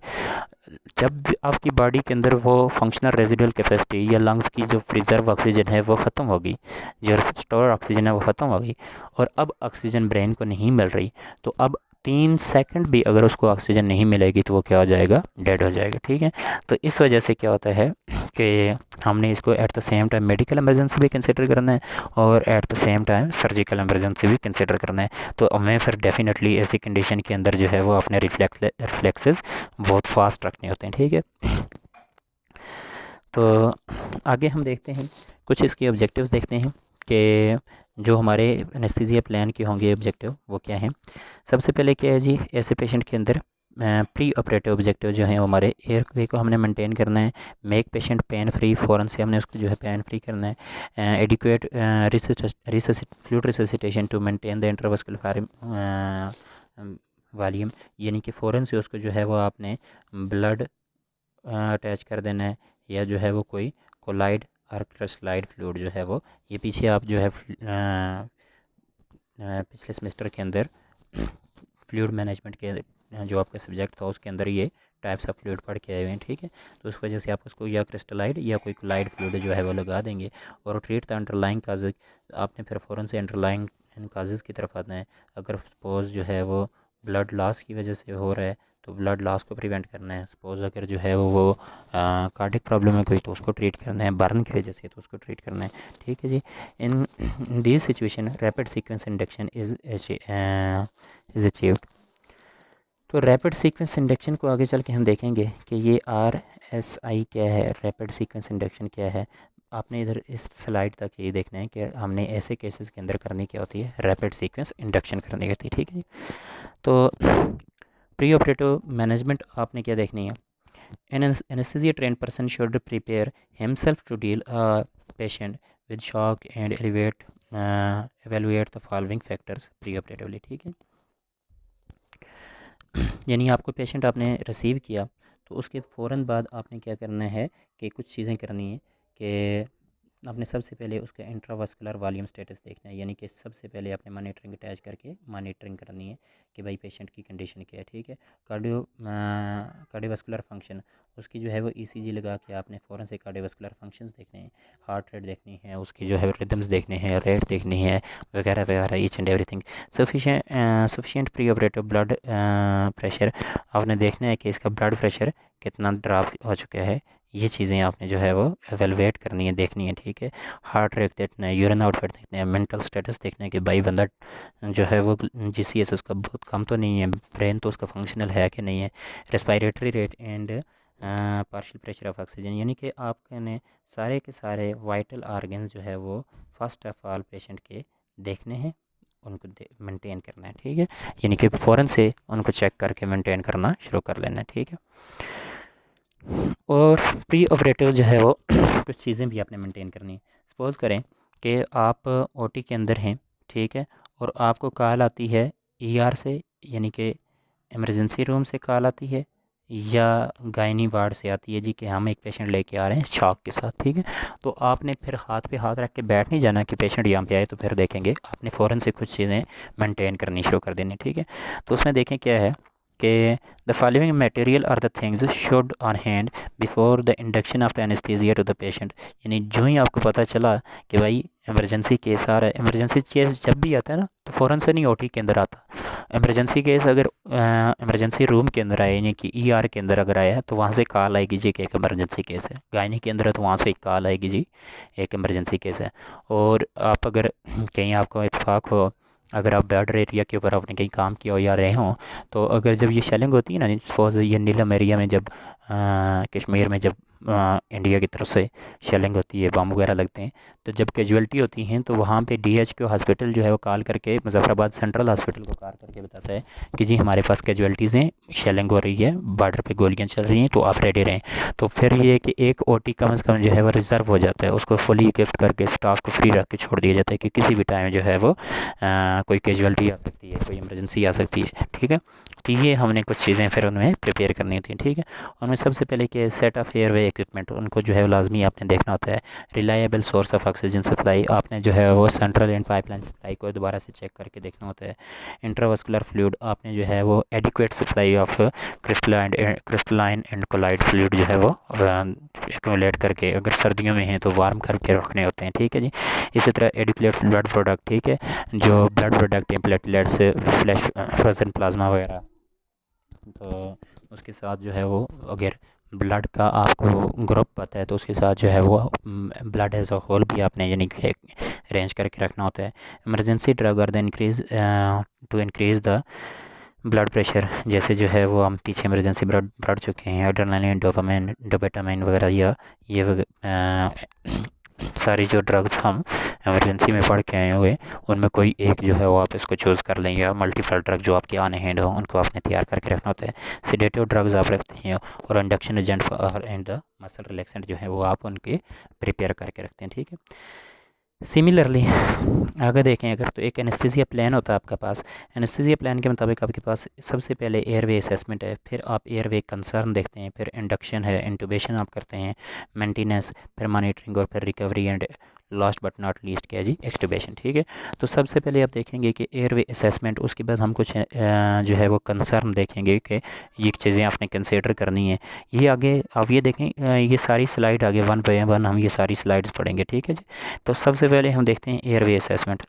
जब भी आपकी बॉडी के अंदर वो फंक्शनल रेजिडुअल कैपेसिटी या लंग्स की जो रिजर्व ऑक्सीजन है वो ख़त्म होगी, जो स्टोर ऑक्सीजन है वो ख़त्म होगी, और अब ऑक्सीजन ब्रेन को नहीं मिल रही, तो अब 3 सेकंड भी अगर उसको ऑक्सीजन नहीं मिलेगी तो वो क्या हो जाएगा, डेड हो जाएगा, ठीक है। तो इस वजह से क्या होता है कि हमने इसको eight the same time medical emergency भी कंसिडर करना है और eight the same time surgical emergency भी कंसिडर करना है। तो हमें फिर डेफिनेटली ऐसी कंडीशन के अंदर जो है वो अपने रिफ्लेक्सेस बहुत फास्ट रखने होते हैं, ठीक है। तो आगे हम देखते हैं कुछ इसके ऑब्जेक्टिव्स देखते हैं कि जो हमारे एनेस्थीसिया प्लान के होंगे ऑब्जेक्टिव वो क्या हैं। सबसे पहले क्या है जी, ऐसे पेशेंट के अंदर प्री ऑपरेटिव ऑब्जेक्टिव जो है हमारे एयर वे को हमने मेंटेन करना है, मेक पेशेंट पेन फ्री, फ़ौरन से हमने उसको जो है पेन फ्री करना है, adequate fluid resuscitation to maintain the intravascular volume, यानी कि फ़ौरन से उसको जो है वो आपने ब्लड अटैच कर देना है, या जो है वो कोई कोलाइड और स्लाइड फ्लूइड जो है वो, ये पीछे आप जो है पिछले सेमेस्टर के अंदर फ्लूइड मैनेजमेंट के जो आपका सब्जेक्ट था उसके अंदर ये टाइप्स ऑफ फ्लूइड पढ़ के आए हुए हैं, ठीक है। तो उस वजह से आप उसको या क्रिस्टलाइड या कोई कोलाइड फ्लूइड जो है वो लगा देंगे, और ट्रीट द अंडरलाइंग काज, आपने फिर फ़ौरन से अंडरलाइंग काजेज़ की तरफ आना है। अगर सपोज़ जो है वो ब्लड लॉस की वजह से हो रहा है तो ब्लड लॉस को प्रिवेंट करना है। सपोज़ अगर जो है वो कार्डिक प्रॉब्लम है कोई तो उसको ट्रीट करना है, बर्न की वजह से तो उसको ट्रीट करना है, ठीक है जी। In this situation rapid sequence induction is achieved. तो रैपिड सीक्वेंस इंडक्शन को आगे चल के हम देखेंगे कि ये RSI क्या है, रैपिड सीक्वेंस इंडक्शन क्या है। आपने इधर इस स्लाइड तक ये देखना है कि हमने ऐसे केसेस के अंदर करनी क्या होती है, रैपिड सीक्वेंस इंडक्शन करनी होती है, ठीक है जी। तो प्री ऑपरेटिव मैनेजमेंट आपने क्या देखनी है, an anaesthesia trained person should prepare himself to deal patient with shock and evaluate the following factors preoperatively, ठीक है। यानी आपको पेशेंट आपने रिसीव किया तो उसके फ़ौरन बाद आपने क्या करना है कि कुछ चीज़ें करनी है कि आपने सबसे पहले उसका इंट्रावास्कुलर वॉल्यूम स्टेटस देखना है, यानी कि सबसे पहले आपने मॉनिटरिंग अटैच करके मॉनिटरिंग करनी है कि भाई पेशेंट की कंडीशन क्या है, ठीक है। कार्डियोवास्कुलर फंक्शन, उसकी जो है वो ECG लगा के आपने फ़ौरन से कार्डियोवास्कुलर फंक्शंस देखने हैं, हार्ट रेट देखनी है, उसकी जो है रिदम्स देखने हैं, रेट देखनी है, वगैरह वगैरह, each and everything. Sufficient pre operative blood pressure, आपने देखना है कि इसका ब्लड प्रेशर कितना ड्रॉप हो चुका है, ये चीज़ें आपने जो है वो एवेलुएट करनी है, देखनी है, ठीक है। हार्ट रेट देखना है, यूरिन आउटपुट देखना है, मेंटल स्टेटस देखना है कि भाई बंदा जो है वो GCS उसका बहुत कम तो नहीं है, ब्रेन तो उसका फंक्शनल है कि नहीं है। Respiratory rate and partial pressure of oxygen, यानी कि आपने सारे के सारे वाइटल ऑर्गन्स जो है वो फर्स्ट ऑफ ऑल पेशेंट के देखने हैं, उनको मेंटेन करना है, ठीक है। यानी कि फ़ौरन से उनको चेक करके मेंटेन करना शुरू कर लेना है, ठीक है। और प्री ऑपरेटिव जो है वो कुछ चीज़ें भी आपने मेंटेन करनी है। सपोज़ करें कि आप OT के अंदर हैं, ठीक है, और आपको कॉल आती है ER से, यानी कि इमरजेंसी रूम से कॉल आती है, या गायनी वार्ड से आती है जी कि हम एक पेशेंट लेके आ रहे हैं शॉक के साथ, ठीक है। तो आपने फिर हाथ पे हाथ रख के बैठ नहीं जाना कि पेशेंट यहाँ पे आए तो फिर देखेंगे, आपने फ़ौरन से कुछ चीज़ें मेंटेन करनी शुरू कर देनी, ठीक है। तो उसमें देखें क्या है कि the following material are the things should on hand before the induction of the anaesthesia to the patient. यानी जो ही आपको पता चला कि भाई इमरजेंसी केस आ रहा है, इमरजेंसी केस जब भी आता है ना तो फ़ौरन से नहीं OT के अंदर आता। इमरजेंसी केस अगर इमरजेंसी रूम के अंदर आए, यानी कि ER के अंदर अगर आया तो वहाँ से कॉल आएगी जी कि एक इमरजेंसी केस है। गायनी के अंदर है तो वहाँ से एक कॉल आएगी जी एक इमरजेंसी केस है। और आप अगर कहीं आपको इत्तेफाक हो, अगर आप बेड एरिया के ऊपर आपने कहीं काम किया हो या रहे हों, तो अगर जब ये शेलिंग होती है ना, सपोज ये नीलम एरिया में जब कश्मीर में जब इंडिया की तरफ से शेलिंग होती है, बम वगैरह लगते हैं, तो जब कैजुअल्टी होती हैं तो वहाँ पे DHQ हॉस्पिटल जो है वो कॉल करके, मुजफ्फराबाद सेंट्रल हॉस्पिटल को कॉल करके बताता है कि जी हमारे पास कैजुअल्टीज़ हैं, शेलिंग हो रही है, बॉर्डर पे गोलियाँ चल रही हैं, तो आप रेडी रहें। तो फिर ये है कि एक OT कम से कम जो है वो रिज़र्व हो जाता है, उसको फुली इक्विप्ड करके स्टाफ को फ्री रख के छोड़ दिया जाता है कि किसी भी टाइम जो है वो कोई कैजुअल्टी आ सकती है, कोई इमरजेंसी आ सकती है। ठीक है, तो ये हमने कुछ चीज़ें फिर उनमें प्रिपेयर करनी होती हैं। ठीक है, उनमें सबसे पहले कि सेट ऑफ एयरवे इक्विपमेंट, उनको जो है लाजमी आपने देखना होता है। Reliable source of oxygen supply, आपने जो है वो सेंट्रल एंड पाइपलाइन सप्लाई को दोबारा से चेक करके देखना होता है। इंट्रावास्कुलर फ्लूइड, आपने जो है वो adequate supply of crystalline and colloid fluid जो है वो एक्यूमुलेट करके, अगर सर्दियों में है तो वार्म करके रखने होते हैं। ठीक है जी, इसी तरह एडिकुलेट ब्लड प्रोडक्ट, ठीक है, जो ब्लड प्रोडक्ट हैं, प्लेटलेट्स, फ्लैश, फ्रोजन प्लाज्मा वगैरह, तो उसके साथ जो है वो अगर ब्लड का आपको ग्रुप पता है तो उसके साथ जो है वो ब्लड एज अ होल भी आपने यानी कि अरेंज करके रखना होता है। इमरजेंसी ड्रग और the increase to increase the blood pressure, जैसे जो है वो हम पीछे इमरजेंसी ब्लड बढ़ चुके हैं, एड्रेनालिन, डोपामाइन, डोपेटामाइन वगैरह, या ये सारी जो ड्रग्स हम इमरजेंसी में पढ़ के आए हुए, उनमें कोई एक जो है वो आप इसको चूज़ कर लें, या मल्टीपल ड्रग जो आपके ऑन हैंड हो उनको आपने तैयार करके रखना होता है। सेडेटिव ड्रग्स आप रखते हैं, और induction agent and the muscle relaxant जो है वो आप उनके प्रिपेयर करके रखते हैं। ठीक है, सिमिलरली अगर देखें अगर, तो एक एनेस्थीसिया प्लान होता है आपके पास। एनेस्थीसिया प्लान के मुताबिक आपके पास सबसे पहले एयरवे असेसमेंट है, फिर आप एयरवे कंसर्न देखते हैं, फिर इंडक्शन है, इंटूबेशन आप करते हैं, मेंटेनेंस, फिर मॉनिटरिंग, और फिर recovery, and last but not least क्या है जी, एक्सट्यूबेशन। ठीक है, तो सबसे पहले आप देखेंगे कि एयरवे असेसमेंट, उसके बाद हम कुछ जो है वो कंसर्न देखेंगे कि ये चीज़ें आपने कंसिडर करनी है। ये आगे आप ये देखें, ये सारी स्लाइड आगे वन बाय वन हम ये सारी स्लाइड्स पढ़ेंगे। ठीक है जी, तो सबसे पहले हम देखते हैं एयरवे असेसमेंट।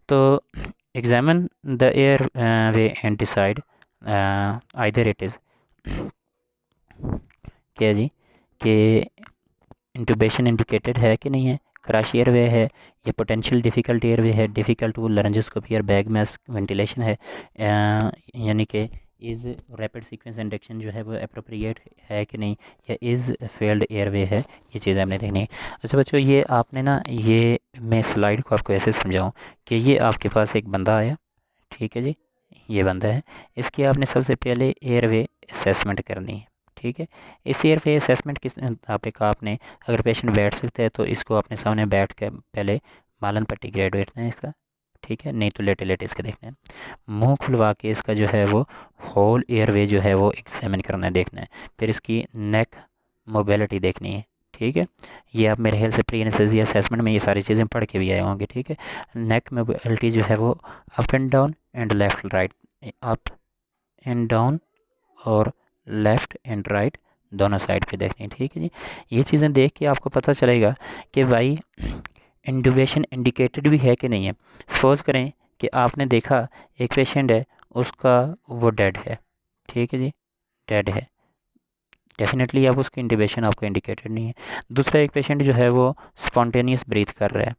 तो examine the air way and decide either it is क्या जी, कि इंटूबेशन इंडिकेटेड है कि नहीं है, क्रश एयरवे है, या पोटेंशियल डिफ़िकल्ट एयरवे है, डिफ़िकल्ट टू लारिंजोस्कोपी और बैग मास्क वेंटिलेशन है, यानी कि इज़ रैपिड सीक्वेंस इंडक्शन जो है वो अप्रोप्रिएट है कि नहीं, या इज़ फेल्ड एयरवे है, ये चीज़ें हमने देखनी है। अच्छा बच्चों, ये आपने ना, ये मैं स्लाइड को आपको ऐसे समझाऊँ कि ये आपके पास एक बंदा आया, ठीक है जी, ये बंदा है, इसकी आपने सबसे पहले एयरवे असेसमेंट करनी है। ठीक है, इस एयरवे असेसमेंट किस मुताबिक आपने, अगर पेशेंट बैठ सकता है तो इसको अपने सामने बैठ के पहले मालन पट्टी ग्रेड देखना है इसका, ठीक है, नहीं तो लेटे लेटे इसके देखना है, मुंह खुलवा के इसका जो है वो होल एयरवे जो है वो एग्जामिन करना है, देखना है, फिर इसकी नेक मोबिलिटी देखनी है। ठीक है, ये आप मेरे ख्याल से प्री एनेस्थीसिया असेसमेंट में ये सारी चीज़ें पढ़ के भी आए होंगे। ठीक है, नेक मोबिलिटी जो है वो up and down and left right, up and down और लेफ़्ट एंड राइट दोनों साइड पे देखनी है। ठीक है जी, ये चीज़ें देख के आपको पता चलेगा कि भाई इंटूबेशन इंडिकेटेड भी है कि नहीं है। सपोज़ करें कि आपने देखा एक पेशेंट है, उसका वो डेड है, ठीक है जी, डेड है, डेफिनेटली आप उसकी इंटूबेशन आपको इंडिकेटेड नहीं है। दूसरा एक पेशेंट जो है वो स्पॉन्टेनियस ब्रीथ कर रहा है,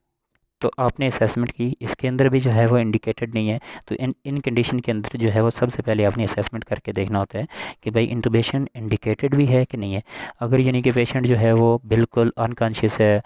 तो आपने असेसमेंट की, इसके अंदर भी जो है वो इंडिकेटेड नहीं है, तो इन कंडीशन के अंदर जो है वो सबसे पहले आपने असेसमेंट करके देखना होता है कि भाई इंटूबेशन इंडिकेटेड भी है कि नहीं है। अगर यानी कि पेशेंट जो है वो बिल्कुल अनकॉन्शियस है,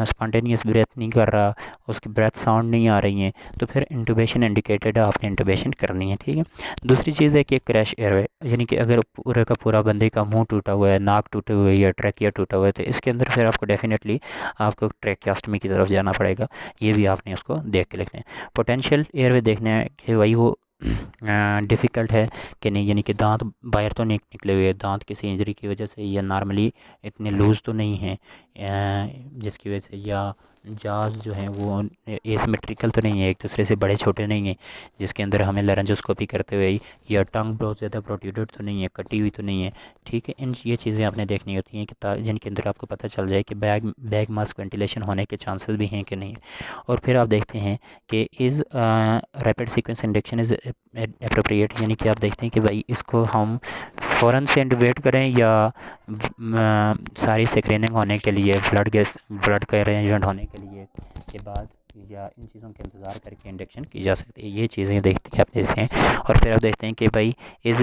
स्पॉन्टेनियस ब्रेथ नहीं कर रहा, उसकी ब्रेथ साउंड नहीं आ रही है, तो फिर इंटूबेशन इंडिकेटेड है, आपने इंटूबेशन करनी है। ठीक है, दूसरी चीज़ है कि क्रैश एयरवे, यानी कि अगर पूरे का पूरा बंदे का मुंह टूटा हुआ है, नाक टूटे हुए है, या ट्रैकिया टूटा हुआ है, तो इसके अंदर फिर आपको डेफिनेटली आपको ट्रैकियास्टमी की तरफ जाना पड़ेगा, ये भी आपने उसको देख के लिखना है। पोटेंशियल एयरवे देखना है कि भाई वो डिफ़िकल्ट है कि नहीं, यानी कि दांत बाहर तो नहीं निकले हुए, दांत किसी इंजरी की वजह से, या नॉर्मली इतने लूज़ तो नहीं है जिसकी वजह से, या जाज जो हैं वो एसिमेट्रिकल तो नहीं है, एक दूसरे से बड़े छोटे नहीं हैं जिसके अंदर हमें लारिंजोस्कोपी करते हुए, या टंग बहुत ज़्यादा प्रोट्रूडेड तो नहीं है, कटी हुई तो नहीं है। ठीक है, ये चीज़ें आपने देखनी होती हैं कि जिनके अंदर आपको पता चल जाए कि बैग मास्क वेंटिलेशन होने के चांसेस भी हैं कि नहीं। और फिर आप देखते हैं कि is rapid sequence induction is appropriate, यानी कि आप देखते हैं कि भाई इसको हम फ़ौरन से इंटूबेट करें, या सारी स्क्रीनिंग होने के लिए, ब्लड का अरेंजमेंट होने के लिए के बाद की या इन चीज़ों के इंतज़ार करके इंडक्शन की जा सकती है। ये चीज़ें देखते हैं आप देखते हैं। और फिर आप देखते हैं कि भाई इज़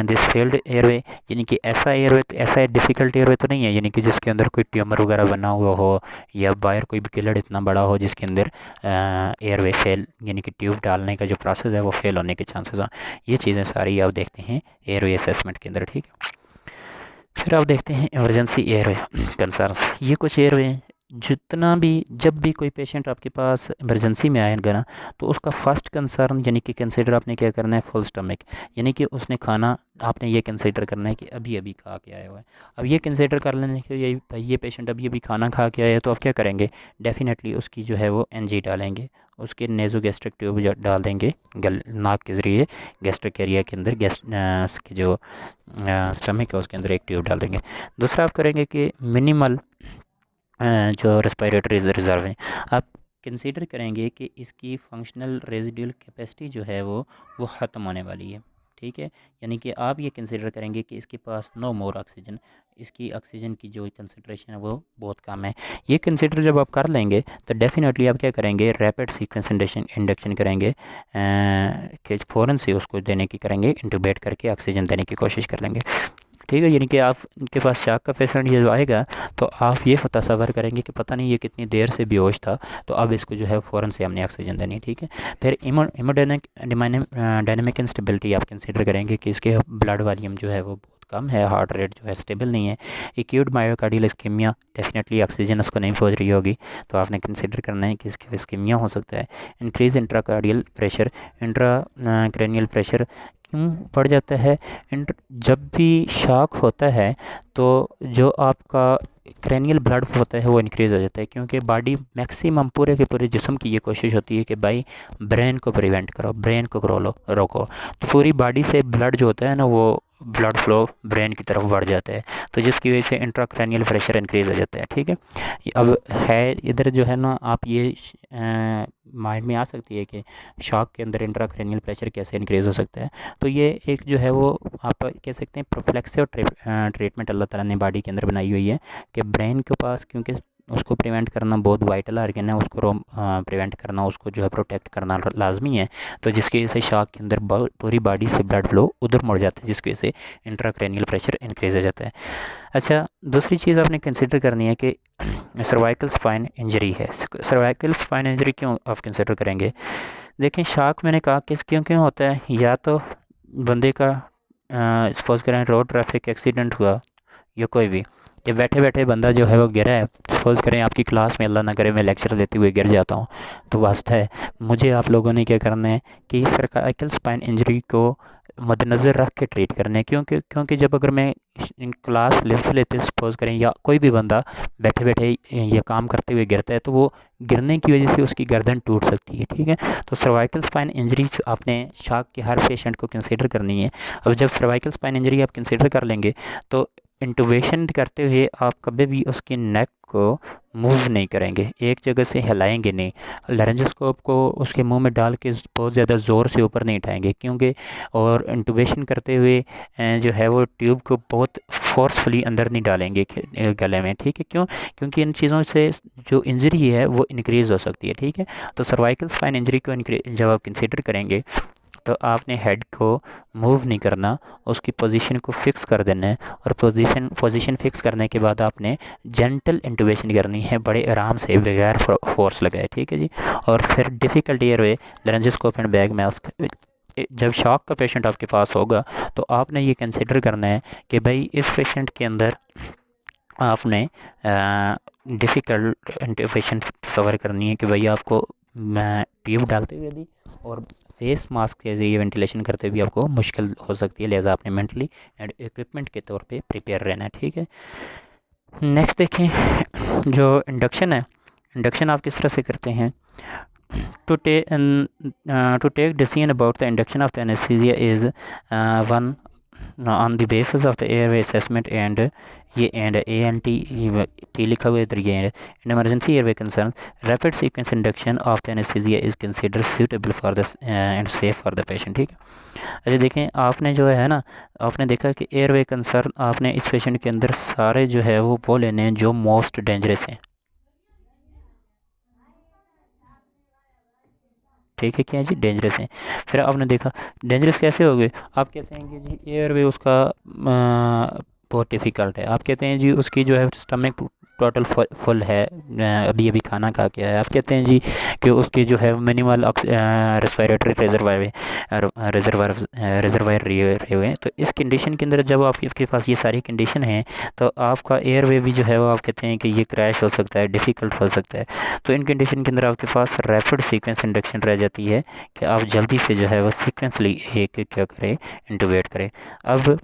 दिस फेल्ड एयरवे, यानी कि ऐसा एयरवे ऐसा डिफ़िकल्ट एयरवे तो नहीं है यानी कि जिसके अंदर कोई ट्यूमर वगैरह बना हुआ हो या बाहर कोई गिलड़ इतना बड़ा हो जिसके अंदर एयरवे फेल यानी कि ट्यूब डालने का जो प्रोसेस है वो फेल होने के चांसेस हैं। ये चीज़ें सारी आप देखते हैं एयरवे असेसमेंट के अंदर, ठीक है। फिर आप देखते हैं इमरजेंसी एयरवे कंसर्न्स। ये कुछ एयरवे हैं जितना भी जब भी कोई पेशेंट आपके पास इमरजेंसी में आएगा ना तो उसका फर्स्ट कंसर्न यानी कि कंसिडर आपने क्या करना है, फुल स्टमक, यानी कि उसने खाना आपने ये कंसिडर करना है कि अभी अभी खा के आया हुआ है। अब ये कंसिडर कर लेने के ये पेशेंट अभी अभी खाना खा के आया है तो आप क्या करेंगे, डेफिनेटली उसकी जो है वो एनजी डालेंगे, उसके नेज़ोगैस्ट्रिक ट्यूब डाल देंगे गल नाक के ज़रिए गैस्ट्रिक एरिया के अंदर की जो स्टमक है उसके अंदर एक ट्यूब डाल देंगे। दूसरा आप करेंगे कि मिनिमल जो रेस्पिरेटरी रिजर्व हैं आप कंसीडर करेंगे कि इसकी फंक्शनल रेजिडुअल कैपेसिटी जो है वो ख़त्म होने वाली है, ठीक है। यानी कि आप ये कंसीडर करेंगे कि इसके पास नो मोर ऑक्सीजन, इसकी ऑक्सीजन की जो कंसंट्रेशन है वो बहुत कम है। ये कंसीडर जब आप कर लेंगे तो डेफिनेटली आप क्या करेंगे, रैपिड सीक्वेंस इंडक्शन करेंगे कि फ़ौरन से उसको देने की करेंगे, इंटूबेट करके ऑक्सीजन देने की कोशिश कर लेंगे, ठीक है। यानी कि आप के पास शाक का पेशेंट ये जो आएगा तो आप ये तसव्वुर करेंगे कि पता नहीं ये कितनी देर से बेहोश था, तो अब इसको जो है फ़ौरन से हमने ऑक्सीजन देनी है, ठीक है। फिर डायनेमिक इंस्टेबिलिटी आप कंसीडर करेंगे कि इसके ब्लड वॉल्यूम जो है वो बहुत कम है, हार्ट रेट जो है स्टेबल नहीं है। Acute myocardial ischaemia, definitely oxygen उसको नहीं पहुंच रही होगी तो आपने कंसीडर करना है कि इसका इस्कीमिया हो सकता है। Increase intracardial pressure, intra cranial pressure क्यों बढ़ जाता है, जब भी शॉक होता है तो जो आपका क्रैनियल ब्लड होता है वो इंक्रीज़ हो जाता है, क्योंकि बॉडी मैक्सिमम पूरे के पूरे जिस्म की ये कोशिश होती है कि भाई ब्रेन को प्रिवेंट करो, ब्रेन को रोको, तो पूरी बॉडी से ब्लड जो होता है ना वो ब्लड फ्लो ब्रेन की तरफ बढ़ जाता है, तो जिसकी वजह से इंट्राक्रैनियल प्रेशर इंक्रीज़ हो जाता है, ठीक है। अब है इधर जो है ना आप ये माइंड में आ सकती है कि शॉक के अंदर इंट्राक्रैनियल प्रेशर कैसे इंक्रीज़ हो सकता है। तो ये एक जो है वो आप कह सकते हैं प्रोफ्लेक्सिव ट्रीटमेंट अल्लाह ताला ने बॉडी के अंदर बनाई हुई है कि ब्रेन के पास, क्योंकि उसको प्रिवेंट करना बहुत वाइटल आर्गन है, उसको प्रिवेंट करना, उसको जो है प्रोटेक्ट करना लाजमी है, तो जिसकी वजह से शॉक के अंदर पूरी बॉडी से ब्लड फ्लो उधर मुड़ जाता है, जिसकी वजह से इंट्राक्रैनियल प्रेशर इंक्रीज़ हो जाता है। अच्छा, दूसरी चीज़ आपने कंसिडर करनी है कि सर्वाइकल स्पाइन इंजरी है। सर्वाइकल स्पाइन इंजरी क्यों आप कंसिडर करेंगे, देखें शॉक मैंने कहा किस क्यों क्यों होता है, या तो बंदे का सपोज़ करें रोड ट्रैफिक एक्सीडेंट हुआ या कोई भी, जब बैठे बैठे बंदा जो है वो गिरा है, सपोज़ करें आपकी क्लास में अल्लाह ना करे मैं लेक्चर देते हुए गिर जाता हूँ, तो वास्ता है मुझे आप लोगों ने क्या करना है कि सर्वाइकल स्पाइन इंजरी को मद्देनज़र रख के ट्रीट करना है, क्योंकि जब अगर मैं क्लास लेते लेते सपोज़ करें या कोई भी बंदा बैठे बैठे या काम करते हुए गिरता है तो वो गिरने की वजह से उसकी गर्दन टूट सकती है, ठीक है। तो सर्वाइकल स्पाइन इंजरी आपने शॉक के हर पेशेंट को कंसीडर करनी है। अब जब सर्वाइकल स्पाइन इंजरी आप कंसीडर कर लेंगे तो इंटुबेशन करते हुए आप कभी भी उसकी नेक को मूव नहीं करेंगे, एक जगह से हिलाएंगे नहीं, लैरिंजोस्कोप को उसके मुंह में डाल के बहुत ज़्यादा ज़ोर से ऊपर नहीं उठाएंगे, क्योंकि और इंटुबेशन करते हुए जो है वो ट्यूब को बहुत फोर्सफुली अंदर नहीं डालेंगे गले में, ठीक है। क्योंकि इन चीज़ों से जो इंजरी है वो इंक्रीज़ हो सकती है, ठीक है। तो सर्वाइकल स्पाइन इंजरी को जब आप कंसिडर करेंगे तो आपने हेड को मूव नहीं करना, उसकी पोजीशन को फिक्स कर देना है, और पोजीशन फिक्स करने के बाद आपने जेंटल इंटुबेशन करनी है, बड़े आराम से बगैर फोर्स लगाए, ठीक है जी। और फिर difficult airway laryngoscope and bag mask, जब शॉक का पेशेंट आपके पास होगा तो आपने ये कंसिडर करना है कि भाई इस पेशेंट के अंदर आपने डिफ़िकल्ट इंटुबेशन सफ़र करनी है कि भाई आपको ट्यूब डालते हुए भी और फेस मास्क के ज़रिए वेंटिलेशन करते हुए आपको मुश्किल हो सकती है, लिहाजा आपने मेंटली एंड इक्विपमेंट के तौर पे प्रिपेयर रहना है, ठीक है। नेक्स्ट देखें जो इंडक्शन है, इंडक्शन आप किस तरह से करते हैं। To take decision about the induction of the anaesthesia is one on the basis of the airway assessment and ये एंड टी लिखा हुआ है इधर, ये in emergency airway concern rapid sequence induction of the anaesthesia is consider suitable for the and safe for the patient, ठीक है। अच्छा देखें, आपने जो है ना आपने देखा कि एयरवे कंसर्न आपने इस पेशेंट के अंदर सारे जो है वो लेने हैं जो मोस्ट डेंजरस हैं, ठीक है, क्या है जी, डेंजरस हैं। फिर आपने देखा डेंजरस कैसे हो गए, आप कहते हैं कि जी एयरवे उसका बहुत डिफ़िकल्ट है, आप कहते हैं जी उसकी जो है स्टमक टोटल फुल है, अभी अभी खाना खा के आया, आप कहते हैं जी कि उसकी जो है मिनिमल रेस्पिरेटरी रिजर्वायर रहे हुए हैं। तो इस कंडीशन के अंदर जब आपके पास ये सारी कंडीशन हैं, तो आपका एयरवे भी जो है वो आप कहते हैं कि ये क्रैश हो सकता है, डिफ़िकल्ट हो सकता है। तो इन कंडीशन के अंदर आपके पास रैपिड सीक्वेंस इंडक्शन रह जाती है कि आप जल्दी से जो है वो सीक्वेंसली एक क्या करें, इंटूबेट करें। अब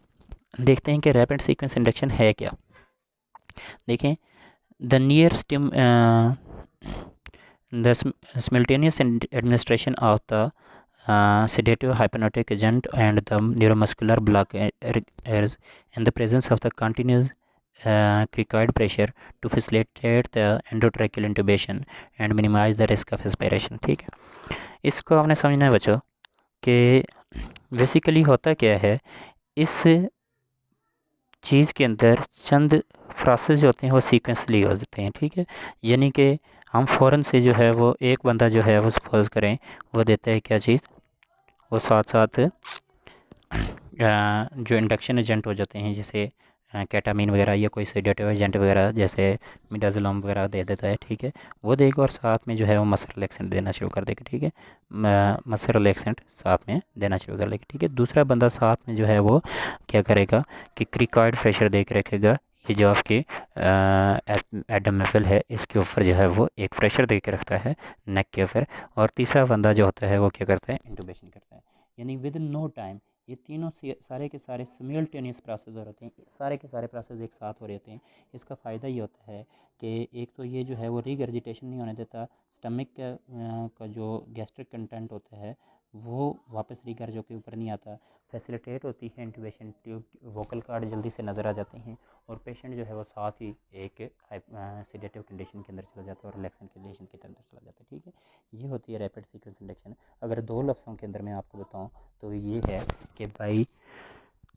देखते हैं कि रैपिड सीक्वेंस इंडक्शन है क्या। देखें, the near stim the simultaneous administration of the sedative hypnotic agent and the neuromuscular block is in the presence of the continuous cricoid pressure to facilitate the endotracheal intubation and minimize the risk of aspiration। ठीक है, इसको आपने समझना है बच्चों कि बेसिकली होता क्या है, इस चीज़ के अंदर चंद प्रोसेस जो होते हैं वो सीक्वेंसली होते हैं। ठीक है, यानी कि हम फ़ौरन से जो है वो एक बंदा जो है वो सपोज करें वो देता है क्या चीज़, वो साथ साथ जो इंडक्शन एजेंट हो जाते हैं जैसे केटामीन वगैरह या कोई सेडेटिव एजेंट वगैरह जैसे मिडाजोलम वगैरह दे देता है। ठीक है, वो देगा और साथ में जो है वो मसल रिलैक्सेंट देना शुरू कर देगा। ठीक है, मसल रिलैक्सेंट साथ में देना शुरू कर देगा। ठीक है, दूसरा बंदा साथ में जो है वो क्या करेगा कि क्रिकॉइड प्रेशर दे के रखेगा, ये जो आपके एडमेफिल है इसके ऊपर जो है वो एक प्रेशर दे के रखता है नेक के ऊपर, और तीसरा बंदा जो होता है वो क्या करता है, इंटूबेशन करता है। यानी विद इन नो टाइम ये तीनों सारे के सारे सिमिल्टेनियस प्रोसेस हो रहे हैं, सारे के सारे प्रोसेस एक साथ हो रहे हैं। इसका फ़ायदा ये होता है कि एक तो ये जो है वो रीगर्जिटेशन नहीं होने देता, स्टमक का जो गैस्ट्रिक कंटेंट होता है वो वापस रीगर जो के ऊपर नहीं आता, फैसिलिटेट होती है इंटूबेशन, ट्यूब वोकल कार्ड जल्दी से नज़र आ जाते हैं और पेशेंट जो है वो साथ ही एक सेडेटिव कंडीशन के अंदर चला जाता है और रिलैक्सन कंडीशन के अंदर चला जाता है। ठीक है, ये होती है रैपिड सीक्वेंस इंडक्शन। अगर दो लफ्ज़ों के अंदर मैं आपको बताऊं तो ये है कि भाई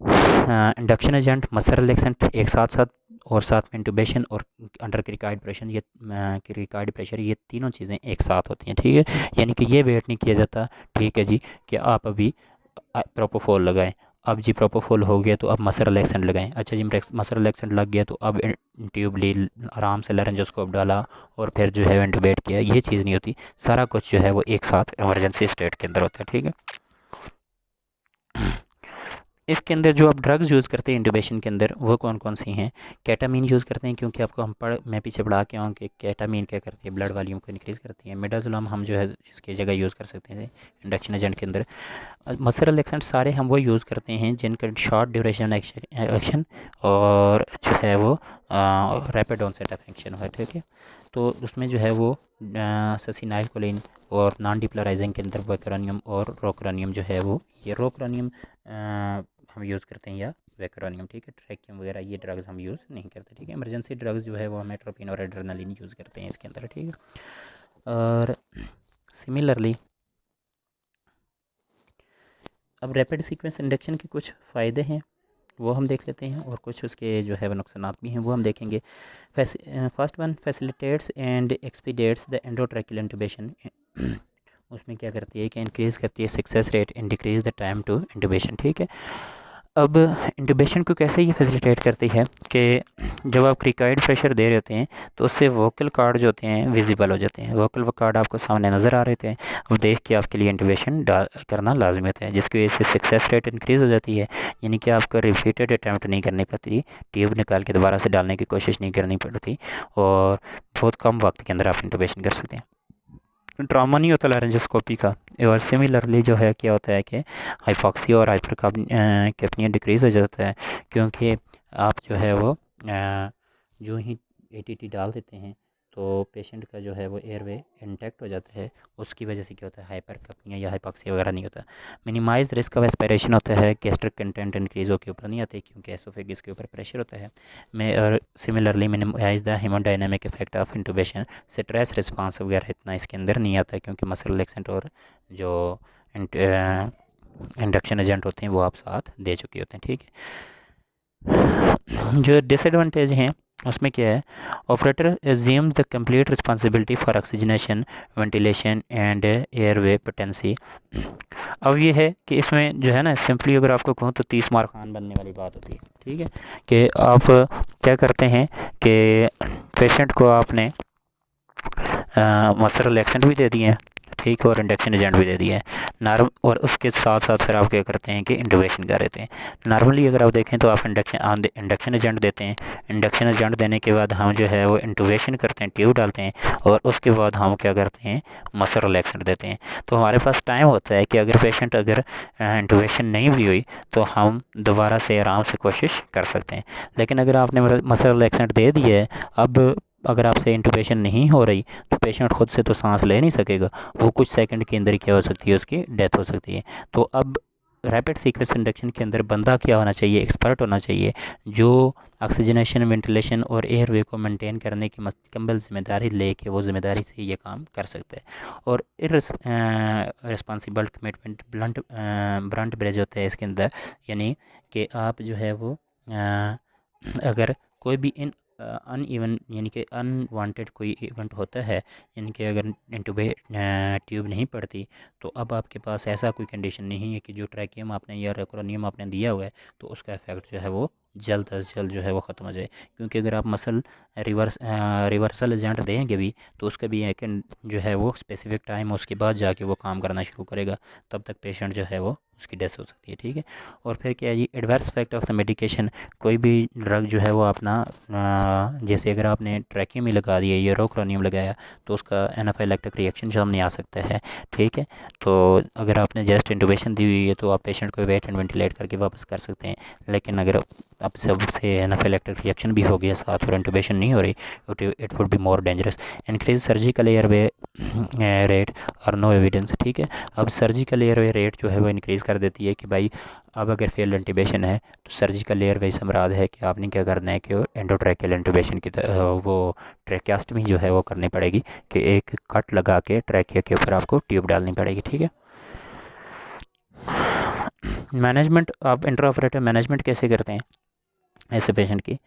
इंडक्शन एजेंट, मसल रिलैक्सेंट एक साथ साथ, और साथ में इंटूबेशन और अंडर क्रिकाइड प्रेशर, ये क्रिकाइड प्रेशर, ये तीनों चीज़ें एक साथ होती हैं। ठीक है, यानी कि ये वेट नहीं किया जाता, ठीक है जी, कि आप अभी प्रोपोफॉल लगाएं, अब जी प्रोपोफॉल हो गया तो अब मसल रिलैक्सेंट लगाएं, अच्छा जी मसल रिलैक्सेंट लग गया तो अब ट्यूब ली, आराम से लेरेंजोस्कोप डाला और फिर जो है इंटूबेट किया, ये चीज़ नहीं होती। सारा कुछ जो है वो एक साथ इमरजेंसी स्टेट के अंदर होता है। ठीक है, इसके अंदर जो आप ड्रग्स यूज़ करते हैं इंटूबेशन के अंदर वो कौन कौन सी हैं। केटामीन यूज़ करते हैं, क्योंकि आपको मैं पीछे पढ़ा के आऊँ कि केटामीन क्या करती है, ब्लड वॉल्यूम को इंक्रीज़ करती है। मिडाजोलम हम जो है इसकी जगह यूज़ कर सकते हैं इंडक्शन एजेंट के अंदर। मसल रिलैक्सेंट सारे हम वो यूज़ करते हैं जिनका शॉर्ट ड्यूरेशन एक्शन और जो है वो रैपिड ऑनसेट ऑफ एक्शन है। ठीक है, तो उसमें जो है वो ससिनाइलकोलिन और नॉन डिप्लराइजिंग के अंदर वेक्रानियम और रोक्रानियम जो है वो, ये रोक्रानियम हम यूज़ करते हैं या वेक्रानियम। ठीक है, ट्रैकियम वगैरह ये ड्रग्स हम यूज़ नहीं करते। ठीक है, इमरजेंसी ड्रग्स जो है वो हम एट्रोपिन और एड्रेनलिन यूज़ करते हैं इसके अंदर। ठीक है, और सिमिलरली अब रैपिड सीक्वेंस इंडक्शन के कुछ फ़ायदे हैं वो हम देख लेते हैं और कुछ उसके जो है वो नुकसानात भी हैं वो हम देखेंगे। First one, facilitates and expedites the endotracheal intubation. उसमें क्या करती है कि इंक्रीज़ करती है success rate and decrease the time to intubation. ठीक है, अब इंटूबेशन को कैसे ये फैसिलिटेट करती है कि जब आप क्रिकाइड प्रेशर दे रहे होते हैं तो उससे वोकल कार्ड जो होते हैं विजिबल हो जाते हैं, वोकल कार्ड आपको सामने नज़र आ रहे थे, अब देख के आपके लिए इंटूबेशन करना लाजमी होता है, जिसकी वजह से सक्सेस रेट इंक्रीज़ हो जाती है। यानी कि आपको रिपीटेड अटैम्प्ट नहीं करनी पड़ती, ट्यूब निकाल के दोबारा से डालने की कोशिश नहीं करनी पड़ती और बहुत कम वक्त के अंदर आप इंटूबेशन कर सकते हैं। ट्रॉमा नहीं होता लारेंजोस्कोपी का। और सिमिलरली जो है क्या होता है कि हाइपॉक्सिया और हाइपर कैप्निया डिक्रीज़ हो जाता है, क्योंकि आप जो है वो जो ही एटीटी डाल देते हैं तो पेशेंट का जो है वो एयरवे इंटैक्ट हो जाता है, उसकी वजह से क्या होता है हाइपर कैप्निया या हाइपॉक्सिया वगैरह नहीं होता। मिनिमाइज रिस्क ऑफ एस्पिरेशन होता है, गैस्ट्रिक कंटेंट इंक्रीज़ के ऊपर नहीं आते क्योंकि एसोफेगस के ऊपर प्रेशर होता है। मैं और similarly minimise the haemodynamic effect of intubation, stress response वगैरह इतना इसके अंदर नहीं आता क्योंकि मसल रिलैक्सेंट और जो इंडक्शन एजेंट होते हैं वो आप साथ दे चुके होते हैं। ठीक है, जो डिसएडवांटेज हैं उसमें क्या है, operator assume the complete responsibility for oxygenation, ventilation and airway potency. अब ये है कि इसमें जो है ना, सिंपली अगर आपको कहूँ तो 30 मार खान बनने वाली बात होती है, ठीक है, कि आप क्या करते हैं कि पेशेंट को आपने मसल रिलैक्सेंट भी दे दिए हैं, ठीक है, और इंडक्शन एजेंट भी दे दिया है नॉर्म, और उसके साथ साथ फिर आप क्या करते हैं कि इंटुबेशन कर देते हैं। नॉर्मली अगर आप देखें तो आप इंडक्शन एजेंट देते हैं, इंडक्शन एजेंट देने के बाद हम जो है वो इंटुबेशन करते हैं, ट्यूब डालते हैं, और उसके बाद हम क्या करते हैं, मसल रिलैक्सेंट देते हैं। तो हमारे पास टाइम होता है कि अगर पेशेंट अगर इंटुबेशन नहीं भी हुई तो हम दोबारा से आराम से कोशिश कर सकते हैं। लेकिन अगर आपने मसल रिलैक्सेंट दे दिया है, अब अगर आपसे इंटुबेशन नहीं हो रही तो पेशेंट खुद से तो सांस ले नहीं सकेगा, वो कुछ सेकंड के अंदर क्या हो सकती है, उसकी डेथ हो सकती है। तो अब रैपिड सीक्वेंस इंडक्शन के अंदर बंदा क्या होना चाहिए, एक्सपर्ट होना चाहिए, जो ऑक्सीजनेशन, वेंटिलेशन और एयरवे को मेंटेन करने की मुकम्मल जिम्मेदारी लेके वो ज़िम्मेदारी से ये काम कर सकता है। और रिस्पॉन्सिबल कमिटमेंट ब्रंट ब्रिज होता है इसके अंदर, यानी कि आप जो है वो अगर कोई भी इन अनइवन यानी कि अनवांटेड कोई इवेंट होता है, यानी कि अगर इंटूबे ट्यूब नहीं पड़ती, तो अब आपके पास ऐसा कोई कंडीशन नहीं है कि जो ट्रैकियम आपने या रेक्रोनियम आपने दिया हुआ है तो उसका इफेक्ट जो है वो जल्द अज जल्द जो है वो ख़त्म हो जाए। क्योंकि अगर आप मसल रिवर्सल एजेंट देंगे भी तो उसका भी एक जो है वो स्पेसिफिक टाइम उसके बाद जाके वो काम करना शुरू करेगा, तब तक पेशेंट जो है वो उसकी डेथ हो सकती है, ठीक है। और फिर क्या है जी, adverse effect of the medication, कोई भी ड्रग जो है वो अपना जैसे अगर आपने ट्रैकियम ही लगा दिया या रोक्रोनियम लगाया तो उसका एनाफाइलैक्टिक रिएक्शन सामने आ सकता है, ठीक है। तो अगर आपने जस्ट इंटुबेशन दी हुई है तो आप पेशेंट को वेट एंड वेंटिलेट करके वापस कर सकते हैं। लेकिन अगर अब सबसे एनाफाइलैक्टिक रिएक्शन भी हो गया साथ और इंटुबेशन नहीं हो रही, it would be more dangerous. Increase surgical airway rate और नो एविडेंस, ठीक है। अब सर्जिकल एयरवे रेट जो है वो इंक्रीज़ कर देती है कि भाई अब अगर फेल इंटुबेशन है तो सर्जिकल एयरवे से मुराद है कि आपने क्या करना है कि एंडोट्रैकियल इंटुबेशन की वो ट्रैकियास्टमी जो है वो करनी पड़ेगी, कि एक कट लगा के ट्रैकिया के ऊपर आपको ट्यूब डालनी पड़ेगी, ठीक है। मैनेजमेंट, आप इंटर ऑपरेटिव मैनेजमेंट कैसे करते हैं ऐसे पेशेंट की?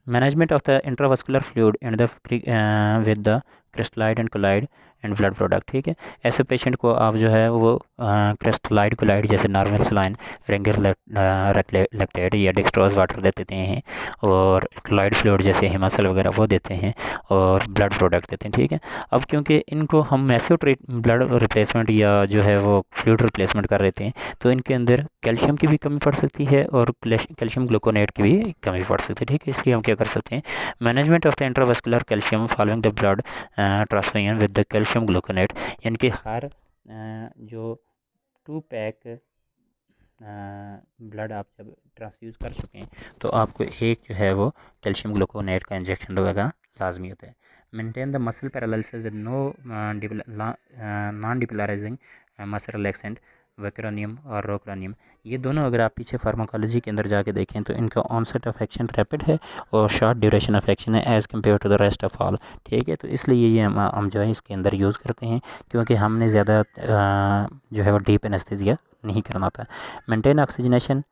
Management of the intravascular fluid and the with the crystalloid and colloid and blood product, ठीक है। ऐसे पेशेंट को आप जो है वो क्रिस्टलाइड कोलाइड जैसे नॉर्मल सलाइन, रिंगर लैक्टेट या डेक्सट्रोज वाटर दे देते हैं, और कोलाइड फ्लूइड जैसे हिमासल वगैरह वो देते हैं, और ब्लड प्रोडक्ट देते हैं, ठीक है। अब क्योंकि इनको हम मैसिव ब्लड रिप्लेसमेंट या जो है वो फ्लूइड रिप्लेसमेंट कर देते हैं तो इनके अंदर कैल्शियम की भी कमी पड़ सकती है और कैल्शियम ग्लूकोनेट की भी कमी पड़ सकती है, ठीक है। इसलिए हम क्या कर सकते हैं, management of the intravascular calcium following the blood transfusion with the calcium gluconate, यानी कि हर जो 2 पैक ब्लड आप जब ट्रांसफ्यूज़ कर चुके हैं तो आपको एक जो है वो कैल्शियम ग्लूकोनेट का इंजेक्शन लगाना लाजमी होता है। Maintain the muscle paralysis with no non depolarizing muscle relaxant, vecuronium और रोक्रोनियम, ये दोनों अगर आप पीछे फार्माकोलॉजी के अंदर जाके देखें तो इनका ऑनसेट ऑफ एक्शन रैपिड है और शॉर्ट ड्यूरेशन ऑफ एक्शन है as compare to the rest of all, ठीक है। तो इसलिए ये हम जो है इसके अंदर यूज़ करते हैं, क्योंकि हमने ज़्यादा जो है वो डीप एनेस्थीसिया नहीं करना था। Maintain oxygenation,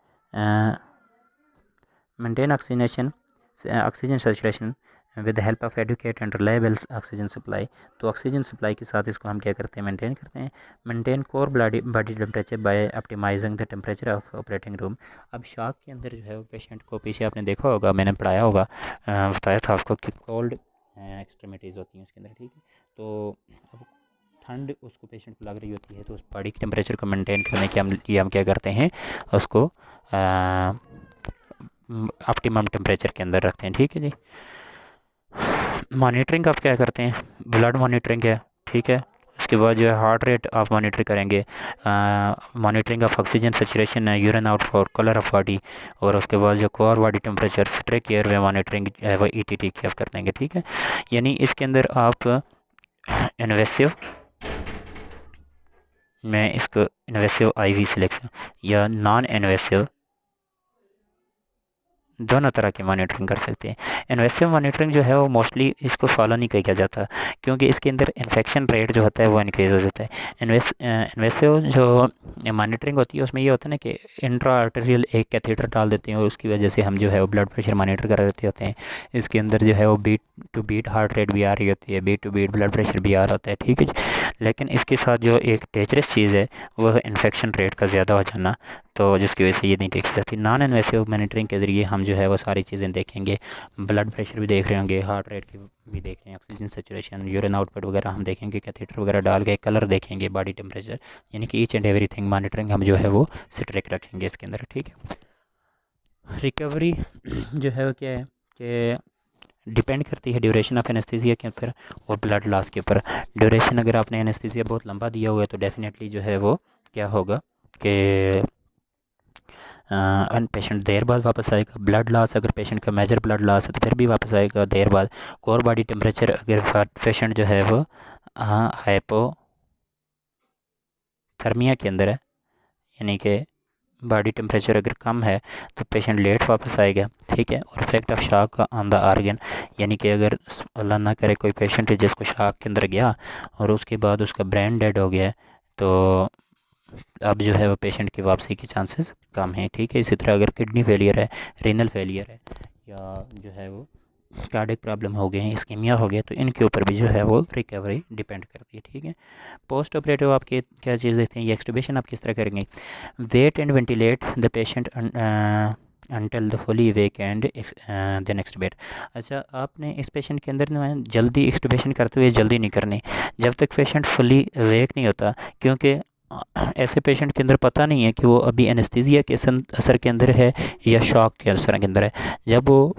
oxygen saturation with the help of adequate and reliable oxygen supply, तो ऑक्सीजन सप्लाई के साथ इसको हम क्या करते हैं, मेंटेन करते हैं। Maintain core body temperature by optimising the temperature of operating room. अब शॉक के अंदर जो है वो पेशेंट को पीछे आपने देखा होगा, मैंने पढ़ाया होगा, बताया था आपको कि कोल्ड एक्सट्रीमिटीज़ होती हैं उसके अंदर, ठीक है। तो अब ठंड उसको पेशेंट को लग रही होती है तो उस बॉडी के टेम्परेचर को मेंटेन करने के हम क्या करते हैं, उसको ऑप्टिमम टेम्परेचर के अंदर रखते हैं, ठीक है जी। मॉनिटरिंग आप क्या करते हैं, ब्लड मॉनिटरिंग है, ठीक है। उसके बाद जो है हार्ट रेट आप मॉनिटर करेंगे, मॉनिटरिंग ऑफ ऑक्सीजन सैचुरेशन है, urine out for colour of body, और उसके बाद जो core body temperature, strict airway monitoring है वो ETT की आप कर देंगे, ठीक है। यानी इसके अंदर आप इन्वेसिव में इसको इन्वेसिव IV सिलेक्शन या नॉन इन्वेसिव दोनों तरह की मॉनिटरिंग कर सकते हैं। इन्वेसिव मॉनिटरिंग जो है वो मोस्टली इसको फॉलो नहीं किया जाता, क्योंकि इसके अंदर इन्फेक्शन रेट जो होता है वो इंक्रीज़ हो जाता है। इन्वेसिव जो मॉनिटरिंग होती है उसमें ये होता है ना कि इंट्रा आर्टेरियल एक कैथेटर डाल देते हैं और उसकी वजह से हम जो है वो ब्लड प्रेशर मॉनिटर कर रहे होते हैं। इसके अंदर जो है वो beat to beat heart rate भी आ रही होती है, beat to beat blood pressure भी आ रहा होता है, ठीक है जी। लेकिन इसके साथ जो एक डेंजरस चीज़ है वह इन्फेक्शन रेट का ज़्यादा हो जाना, तो जिसकी वजह से ये नहीं देखी जाती। नॉन इन्वेसिव मॉनिटरिंग के ज़रिए हम जो है वो सारी चीज़ें देखेंगे, ब्लड प्रेशर भी देख रहे होंगे, हार्ट रेट की भी देख रहे हैं, ऑक्सीजन सेचुरेशन, यूरिन आउटपुट वगैरह हम देखेंगे, कैथेटर वगैरह डाल के कलर देखेंगे, बॉडी टेम्परेचर, यानी कि ईच एंड एवरीथिंग मॉनिटरिंग हम जो है वो स्ट्रिक्ट रखेंगे इसके अंदर, ठीक है। रिकवरी जो है वो क्या है कि डिपेंड करती है ड्यूरेशन ऑफ एनेस्थीसिया के ऊपर और ब्लड लॉस के ऊपर। ड्यूरेशन अगर आपने एनेस्थीसिया बहुत लंबा दिया हुआ है तो डेफिनेटली जो है वो क्या होगा कि पेशेंट देर बाद वापस आएगा। ब्लड लॉस अगर पेशेंट का मेजर ब्लड लॉस है तो फिर भी वापस आएगा देर बाद। कोर बॉडी टेम्परेचर अगर पेशेंट जो है वो हाइपोथर्मिया के अंदर है, यानी कि बॉडी टेम्परेचर अगर कम है तो पेशेंट लेट वापस आएगा, ठीक है। और effect of shock on the organ, यानी कि अगर अल्लाह ना करे कोई पेशेंट है जिसको शॉक के अंदर गया और उसके बाद उसका ब्रेन डेड हो गया, तो अब जो है वो पेशेंट की वापसी के चांसेस कम हैं, ठीक है। इसी तरह अगर किडनी फेलियर है, रीनल फेलियर है, या जो है वो कार्डिक प्रॉब्लम हो गए हैं, इस्कीमिया हो गया, तो इनके ऊपर भी जो है वो रिकवरी डिपेंड करती है, ठीक है। पोस्ट ऑपरेटिव आपके क्या चीज़ देखते हैं, ये एक्सटुबेशन आप किस तरह करेंगे। Wait and ventilate the patient until the fully wake and then extubate. अच्छा, आपने इस पेशेंट के अंदर ना जल्दी एक्सटुबेशन करते हुए जल्दी नहीं करनी जब तक पेशेंट फुली वेक नहीं होता, क्योंकि ऐसे पेशेंट के अंदर पता नहीं है कि वो अभी एनेस्थीसिया के असर के अंदर है या शॉक के असर के अंदर है। जब वो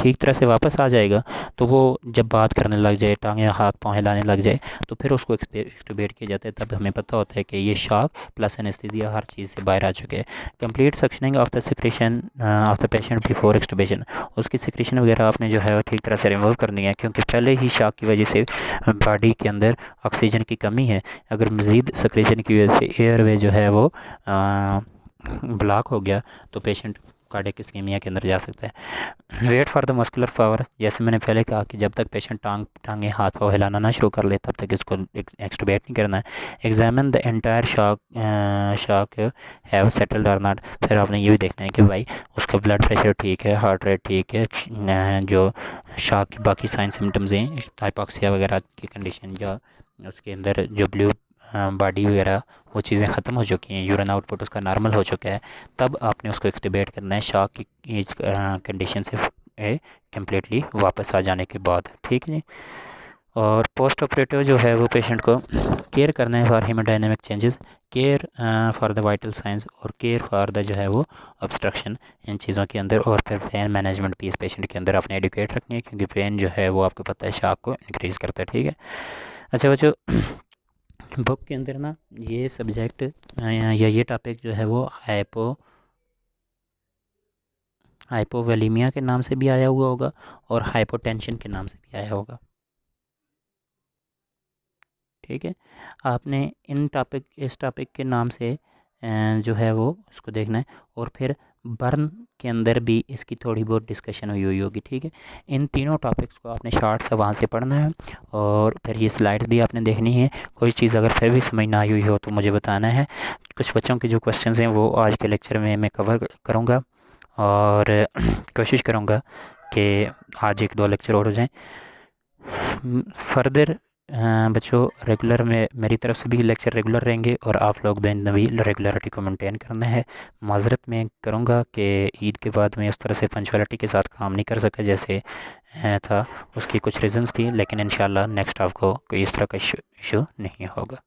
ठीक तरह से वापस आ जाएगा तो वो जब बात करने लग जाए, टांगें हाथ पाँव हिलाने लग जाए, तो फिर उसको एक्सटुबेट किया जाता है। तब हमें पता होता है कि ये शॉक प्लस एनेस्थीसिया हर चीज़ से बाहर आ चुके हैं। Complete suctioning of the secretion of the patient before extubation, उसकी सिक्रेशन वगैरह आपने जो है वो ठीक तरह से रिमूव करनी है, क्योंकि पहले ही शॉक की वजह से बॉडी के अंदर ऑक्सीजन की कमी है। अगर मज़ीद सिक्रेशन की वजह से एयरवे जो है वो ब्लॉक हो गया तो पेशेंट कार्डियक इस्कीमिया के अंदर जा सकता है। Wait for the muscular power, जैसे मैंने पहले कहा कि जब तक पेशेंट टांगे हाथ पाँव हिलाना ना शुरू कर ले तब तक इसको एक्सटुबेट नहीं करना है। Examine the entire shock have settled और नॉट, फिर आपने ये भी देखना है कि भाई उसका ब्लड प्रेशर ठीक है, हार्ट रेट ठीक है, जो शॉक की बाकी साइन सिम्टम्स हैं, हाइपोक्सिया वगैरह की कंडीशन, या उसके अंदर जो ब्लू बॉडी वगैरह वो चीज़ें ख़त्म हो चुकी हैं, यूरिन आउटपुट उसका नॉर्मल हो चुका है, तब आपने उसको एक्सटुबेट करना है शॉक की कंडीशन से कम्प्लीटली वापस आ जाने के बाद, ठीक है जी। और पोस्ट ऑपरेटिव जो है वो पेशेंट को केयर करना है for haemodynamic changes, care for the vital science और केयर फॉर द जो है वो ऑब्स्ट्रक्शन, इन चीज़ों के अंदर। और फिर पेन मैनेजमेंट भी इस पेशेंट के अंदर आपने एडुकेट रखनी है, क्योंकि पेन जो है वो आपको पता है शॉक को इंक्रीज़ करता है, ठीक है। अच्छा बच्चों, बुक के अंदर ना ये सब्जेक्ट या ये टॉपिक जो है वो हाइपोवोलेमिया के नाम से भी आया हुआ होगा और हाइपोटेंशन के नाम से भी आया होगा, ठीक है। आपने इस टॉपिक के नाम से जो है वो उसको देखना है। और फिर बर्न के अंदर भी इसकी थोड़ी बहुत डिस्कशन हुई होगी, ठीक है। इन तीनों टॉपिक्स को आपने शार्ट से वहाँ से पढ़ना है और फिर ये स्लाइड्स भी आपने देखनी है। कोई चीज़ अगर फिर भी समझ ना आई हुई हो तो मुझे बताना है। कुछ बच्चों के जो क्वेश्चंस हैं वो आज के लेक्चर में मैं कवर करूँगा और कोशिश करूँगा कि आज 1-2 लेक्चर और हो जाएँ। फर्दर बच्चों रेगुलर में मेरी तरफ से भी लेक्चर रेगुलर रहेंगे और आप लोग भी रेगुलरिटी को मेंटेन करना है। माज़रत मैं करूँगा कि ईद के बाद मैं उस तरह से पंचुअलिटी के साथ काम नहीं कर सका जैसे था, उसकी कुछ रीज़न्स थी, लेकिन इंशाल्लाह नेक्स्ट आपको कोई इस तरह का इशू नहीं होगा।